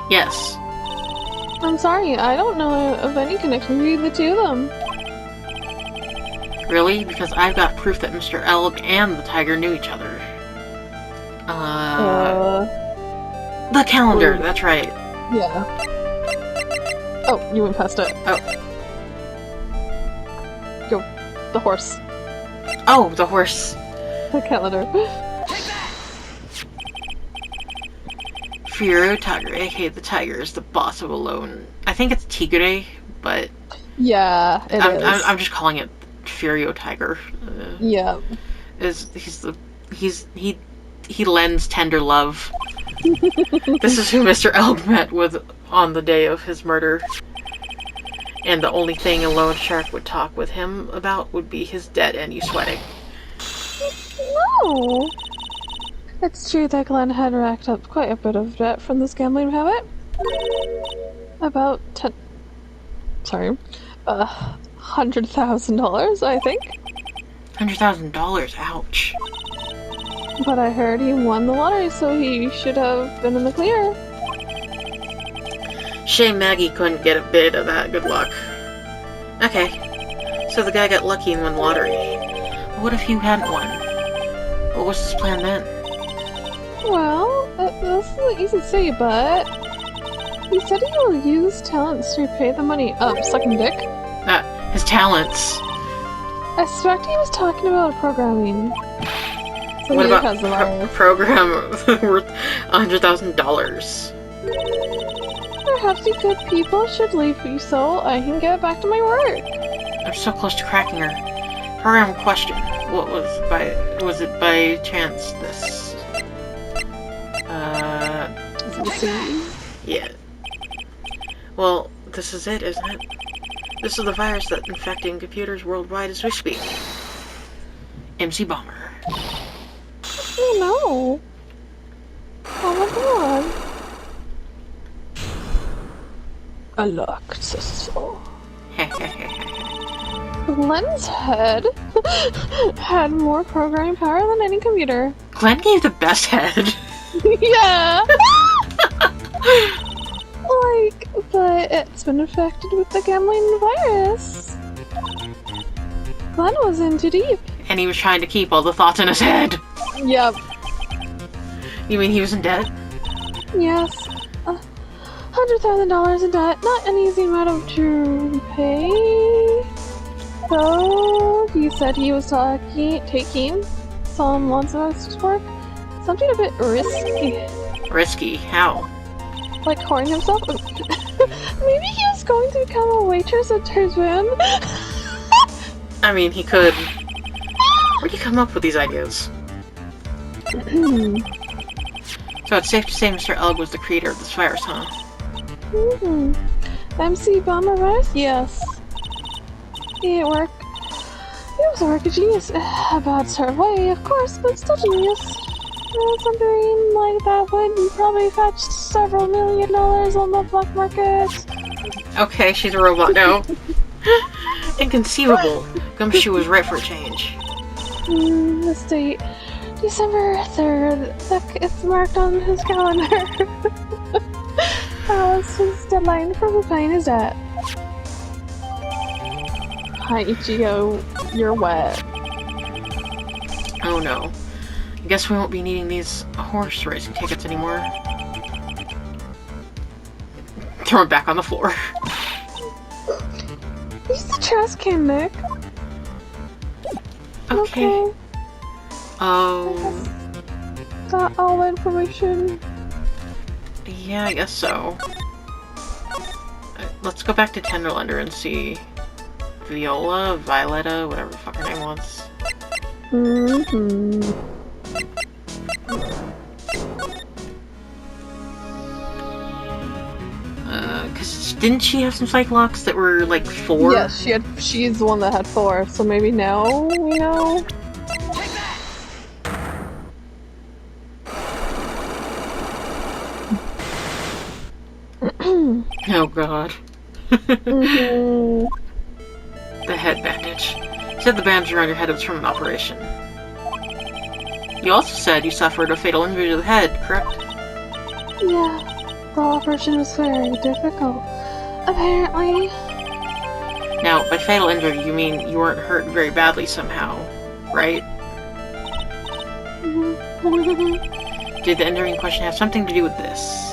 Yes. I'm sorry, I don't know of any connection between the two of them. Really? Because I've got proof that Mr. Elg and the tiger knew each other. The calendar, Ooh. that's right. Yeah. Oh, you went past it. Oh. Go. The horse. Oh, the horse. The calendar. Furio Tiger, aka the tiger, is the boss of a loan. I think it's Tigre, but Yeah, it is. I'm just calling it Furio Tiger. Yeah. He lends tender love. This is who Mr. Elg met with on the day of his murder. And the only thing a loan shark would talk with him about would be his debt and you sweating. No! It's true that Glenn had racked up quite a bit of debt from this gambling habit. About $100,000, I think. $100,000, ouch. But I heard he won the lottery, so he should have been in the clear. Shame Maggie couldn't get a bit of that good luck. Okay, so the guy got lucky and won the lottery. What if you hadn't won? What was his plan then? Well, that's not easy to say, but he said he will use talents to repay the money. Sucking dick? His talents. I suspect he was talking about programming. So What he about has the virus. program worth $100,000? Perhaps you good people should leave me so I can get back to my work. I'm so close to cracking her. Program question. Was it by chance this? Yeah. Well, this is it, isn't it? This is the virus that's infecting computers worldwide as we speak. MC Bomber. Oh no. Oh my god. A locked system. Glenn's head had more programming power than any computer. Glenn gave the best head. Yeah! But it's been infected with the gambling virus. Glenn was in too deep. And he was trying to keep all the thoughts in his head. Yep. You mean he was in debt? Yes. $100,000 in debt. Not an easy matter to pay. So, he said he was taking some loans of extra work. Something a bit risky. Risky? How? Like whoring himself? Maybe he was going to become a waitress at Turbine. I mean, he could. Where'd you come up with these ideas? So it's safe to say Mr. Elg was the creator of this virus, huh? MC Bomber virus? Yes. It worked. It was a work of genius. A bad sort of way, of course, but still genius. Something like that would probably fetch several $1 million on the black market. Okay, she's a robot now. Inconceivable. Gumshoe was right for a change. This date, December 3rd. It's marked on his calendar. That was his deadline for repaying his debt. Hi, Ichigo. You're wet. Oh no. I guess we won't be needing these horse racing tickets anymore. Throw it back on the floor. Use the trash can, Nick. Okay. Got all the information. Yeah, I guess so. Let's go back to Tenderlander and see Viola, Violetta, whatever the fuck her name was. Cause didn't she have some Cyclops that were like 4? Yes, she's the one that had 4, so maybe now we know? Oh god. The head bandage. You said the bandage around your head was from an operation. You also said you suffered a fatal injury to the head, correct? Yeah, the operation was very difficult. Apparently. Now, by fatal injury, you mean you weren't hurt very badly somehow, right? Did the injury in question have something to do with this?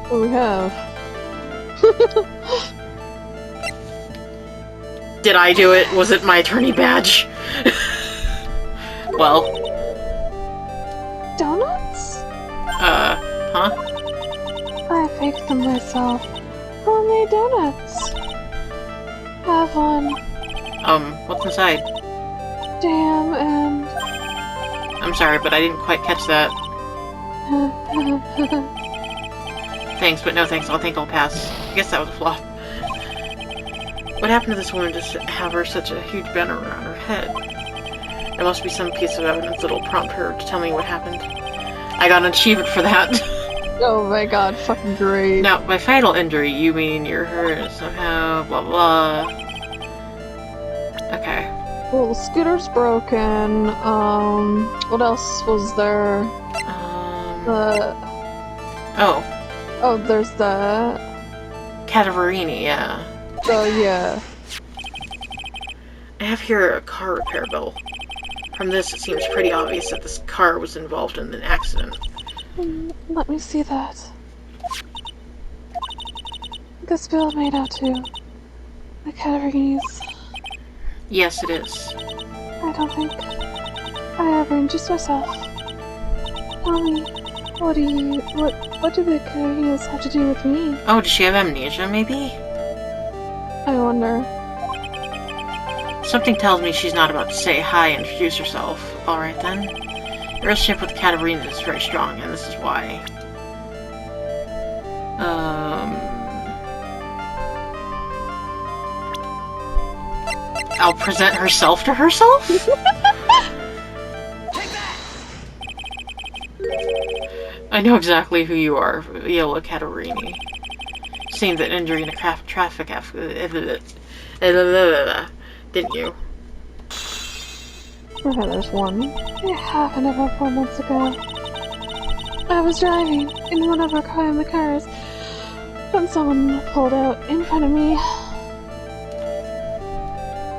What do we have? Did I do it? Was it my attorney badge? Well. Donuts? Huh? I faked them myself. Homemade donuts. Have one. What's inside? Jam and... I'm sorry, but I didn't quite catch that. Thanks, but no thanks. I think I'll pass. I guess that was a flop. What happened to this woman to have her such a huge banner around her head? There must be some piece of evidence that'll prompt her to tell me what happened. I got an achievement for that. Oh my god, fucking great. Now, by fatal injury, you mean you're hurt somehow, blah blah. Okay. Well, the scooter's broken. What else was there? Oh, there's the... Cadaverini, yeah. Oh, yeah. I have here a car repair bill. From this, it seems pretty obvious that this car was involved in an accident. Let me see that. This bill made out to the Cataverinis. Yes, it is. I don't think I ever introduced myself. Tell me, what do the Cataverinis have to do with me? Oh, does she have amnesia, maybe? I wonder. Something tells me she's not about to say hi and introduce herself. Alright then. Your relationship with Katarina is very strong, and this is why. I'll present herself to herself? I know exactly who you are, Viola Catarini. Seeing that injury in a traffic accident, didn't you? Okay, there's one. It happened about 4 months ago. I was driving in one of our cars when someone pulled out in front of me.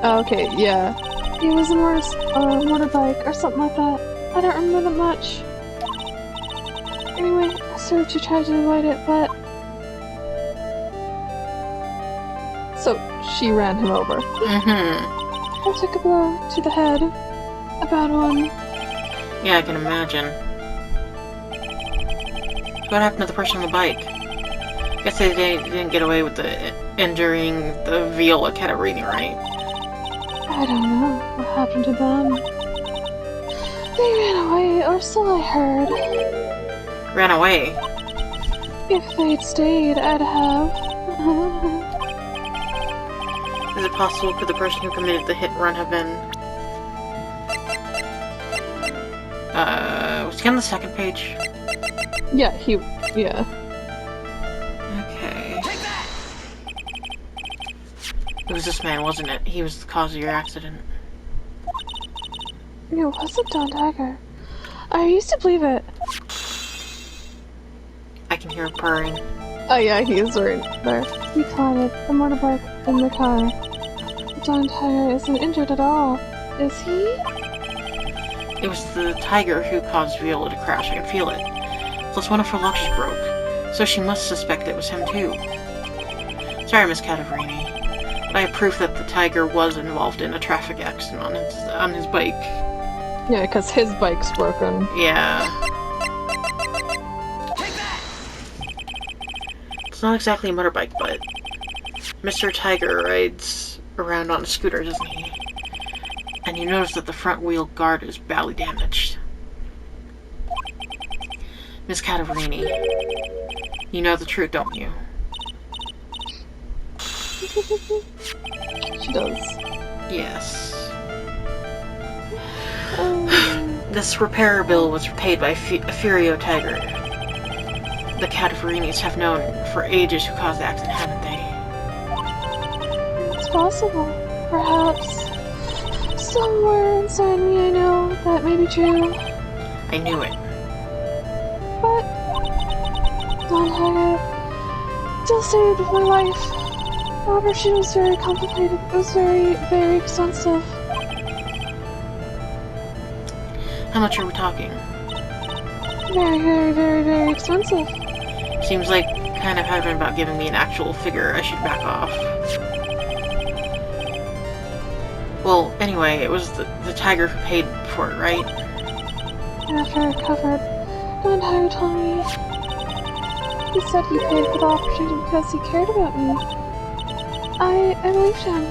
Okay, yeah. It was a motorbike or something like that. I don't remember that much. Anyway, I started to try to avoid it, but... So, she ran him over. Mm-hmm. I took a blow to the head. A bad one. Yeah, I can imagine. What happened to the person on the bike? Guess they didn't get away with the injuring the Viola Catarini, right? I don't know what happened to them. They ran away, or so I heard. Ran away? If they'd stayed, I'd have. Is it possible could the person who committed the hit and run have been... was he on the second page? Yeah, yeah. Okay. It was this man, wasn't it? He was the cause of your accident. It wasn't Don Dagger. I used to believe it. I can hear him purring. Oh yeah, he is right there. He planted the motorbike in the car. Don Dagger isn't injured at all. Is he? It was the tiger who caused Viola to crash. I can feel it. Plus one of her locks broke, so she must suspect it was him too. Sorry, Miss Cataverini, but I have proof that the tiger was involved in a traffic accident on his bike. Yeah, because his bike's broken. Yeah. It's not exactly a motorbike, but Mr. Tiger rides around on a scooter, doesn't he? And you notice that the front wheel guard is badly damaged. Miss Cataverini, you know the truth, don't you? She does. Yes. This repair bill was paid by Furio Tiger. The Cataverinis have known for ages who caused the accident, haven't they? It's possible. Perhaps. Somewhere inside me I know that may be true. I knew it. But Don Tiger still saved my life. Robert, she was very complicated. It was very, very expensive. How much are we talking? Very, very, very, very expensive. Seems like kind of adamant about giving me an actual figure. I should back off. Well, anyway, it was the tiger who paid for it, right? After I recovered, Don Tiger told me. He said he paid for the opportunity because he cared about me. I believed him.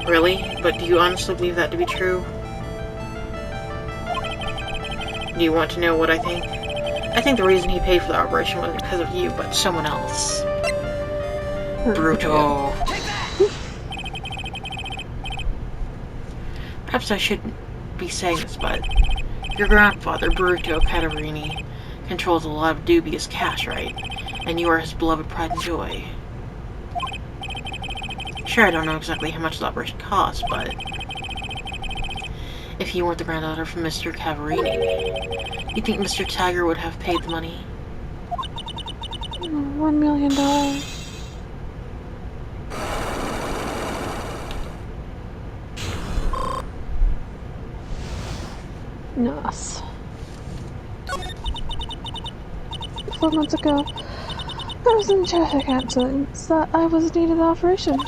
Really? But do you honestly believe that to be true? Do you want to know what I think? I think the reason he paid for the operation wasn't because of you, but someone else. Bruto. Perhaps I shouldn't be saying this, but your grandfather, Bruto Cataverini, controls a lot of dubious cash, right? And you are his beloved pride and joy. Sure, I don't know exactly how much the operation cost, but if you weren't the granddaughter from Mr. Cataverini, you think Mr. Tiger would have paid the money? $1 million. Nice. 4 months ago, I was in a traffic accident, so I was needed the operation.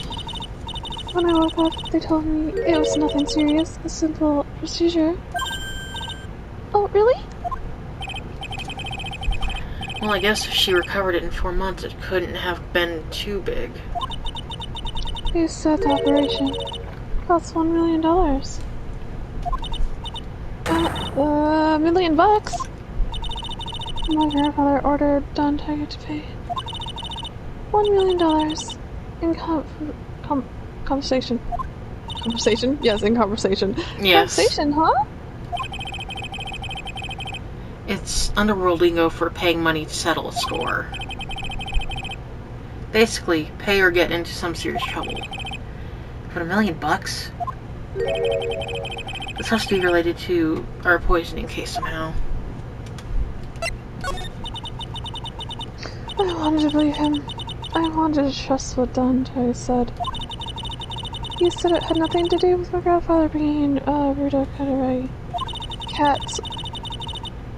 When I woke up, they told me it was nothing serious, a simple procedure. Oh, really? Well, I guess if she recovered it in 4 months, it couldn't have been too big. You said the operation cost $1 million. $1 million bucks? My grandfather ordered Don Tiger to pay $1 million in Conversation. Conversation? Yes, in conversation. Yes. Conversation, huh? It's underworld lingo for paying money to settle a score. Basically, pay or get into some serious trouble. For $1 million bucks? This has to be related to our poisoning case somehow. I wanted to believe him. I wanted to trust what Don Tiger said. He said it had nothing to do with my grandfather being Rudo Katarei. Cats.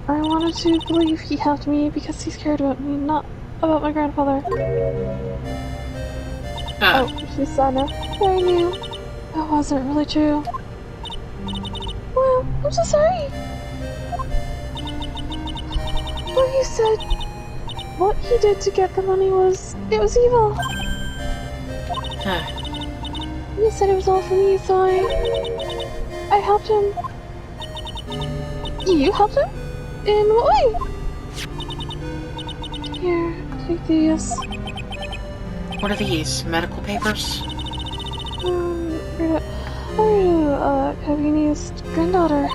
I wanted to believe he helped me because he's cared about me, not about my grandfather. Oh, she said it. I knew. That wasn't really true. Well, I'm so sorry. What he said, what he did to get the money it was evil. He said it was all for me, so I helped him. You helped him? In what way? Here, take these. What are these? Medical papers? Cavini's granddaughter.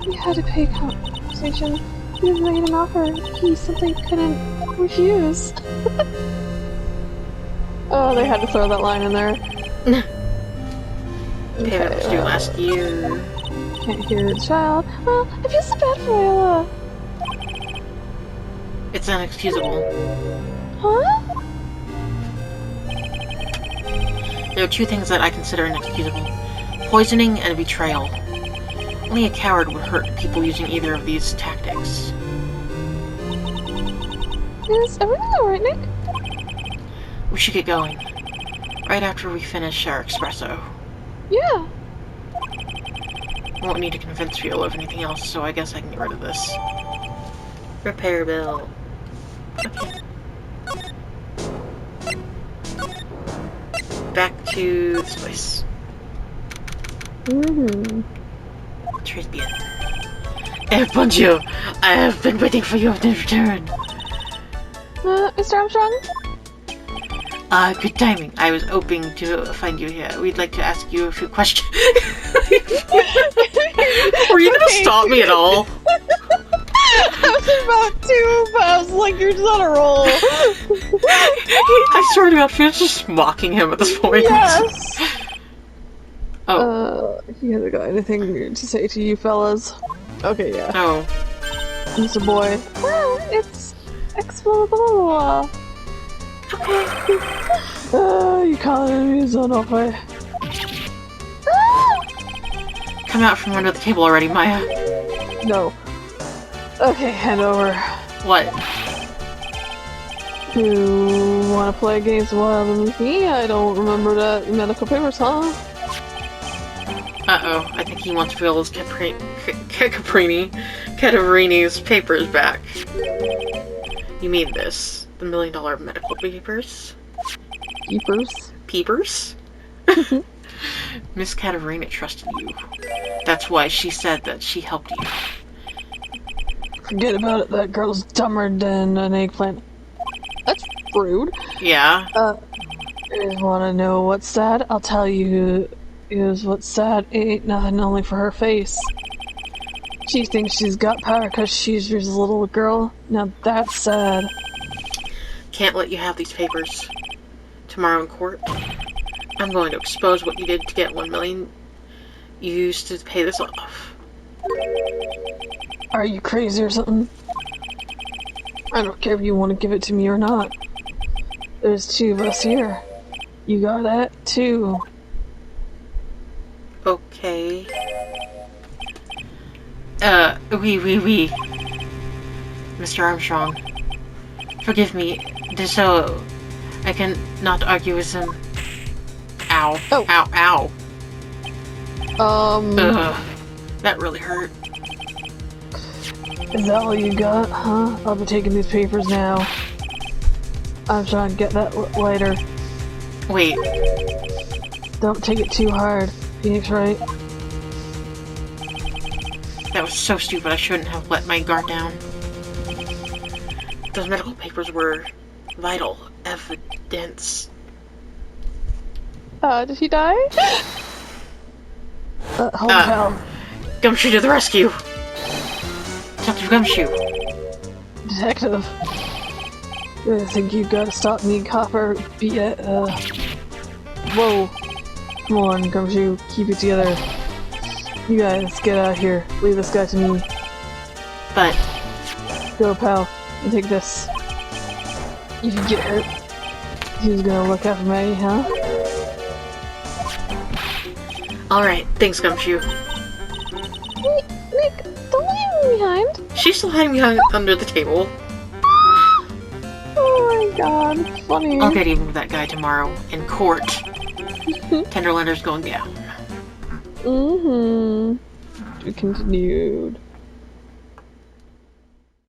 He had to pay compensation. He was made an offer he simply couldn't refuse. Oh, they had to throw that line in there. Payment was due last year. Can't hear the child. Well, I feel so bad for Ayla. It's inexcusable. Huh? There are two things that I consider inexcusable. Poisoning and betrayal. Only a coward would hurt people using either of these tactics. Is everything alright, Nick? We should get going. Right after we finish our espresso. Yeah. Won't need to convince Phil of anything else, so I guess I can get rid of this. Repair bill. Okay. Back to this place. Tribune. Bonjour! I have been waiting for your return. Mr. Armstrong? Good timing. I was hoping to find you here. We'd like to ask you a few questions. Were you gonna stop me at all? I was about to, but I was like, you're just on a roll. I swear to God, Fiona's just mocking him at this point. Yes. Oh. He hasn't got anything to say to you fellas. Okay, yeah. Oh. Mr. Boy. It's explodable. Okay. You calling me so no way. Come out from under the table already, Maya. No. Okay, hand over. What? You wanna play games wild with me? I don't remember that medical papers, huh? Uh-oh. I think he wants Phil's Catarini's papers back. You mean this? The $1 million medical papers? Keepers? Peepers? Miss Katarina trusted you. That's why she said that she helped you. Forget about it, that girl's dumber than an eggplant. That's rude. Yeah. You wanna know what's sad? I'll tell you is what's sad ain't nothing only for her face. She thinks she's got power because she's your little girl. Now that's sad. Can't let you have these papers. Tomorrow in court, I'm going to expose what you did to get $1 million you used to pay this off. Are you crazy or something? I don't care if you want to give it to me or not. There's two of us here. You got that too. Okay. Oui. Mr. Armstrong. Forgive me. So I can not argue with him. Ow. Oh. Ow. Ow. Ugh. That really hurt. Is that all you got, huh? I'll be taking these papers now. I'm trying to get that later. Wait. Don't take it too hard. Phoenix, right? That was so stupid. I shouldn't have let my guard down. Those medical papers were vital evidence. Did he die? Hold on. Gumshoe to the rescue! Detective Gumshoe! Detective. I think you gotta stop me, copper. Be it, Whoa. Come on, Gumshoe. Keep it together. You guys, get out of here. Leave this guy to me. But... Go, pal. And take this. If you get hurt, he's gonna look after me, huh? Alright, thanks, Gumshoe. Wait, Nick, don't leave me behind. She's still hiding behind under the table. Oh my god, funny. I'll get even with that guy tomorrow, in court. Tenderlander's going down. To be continued.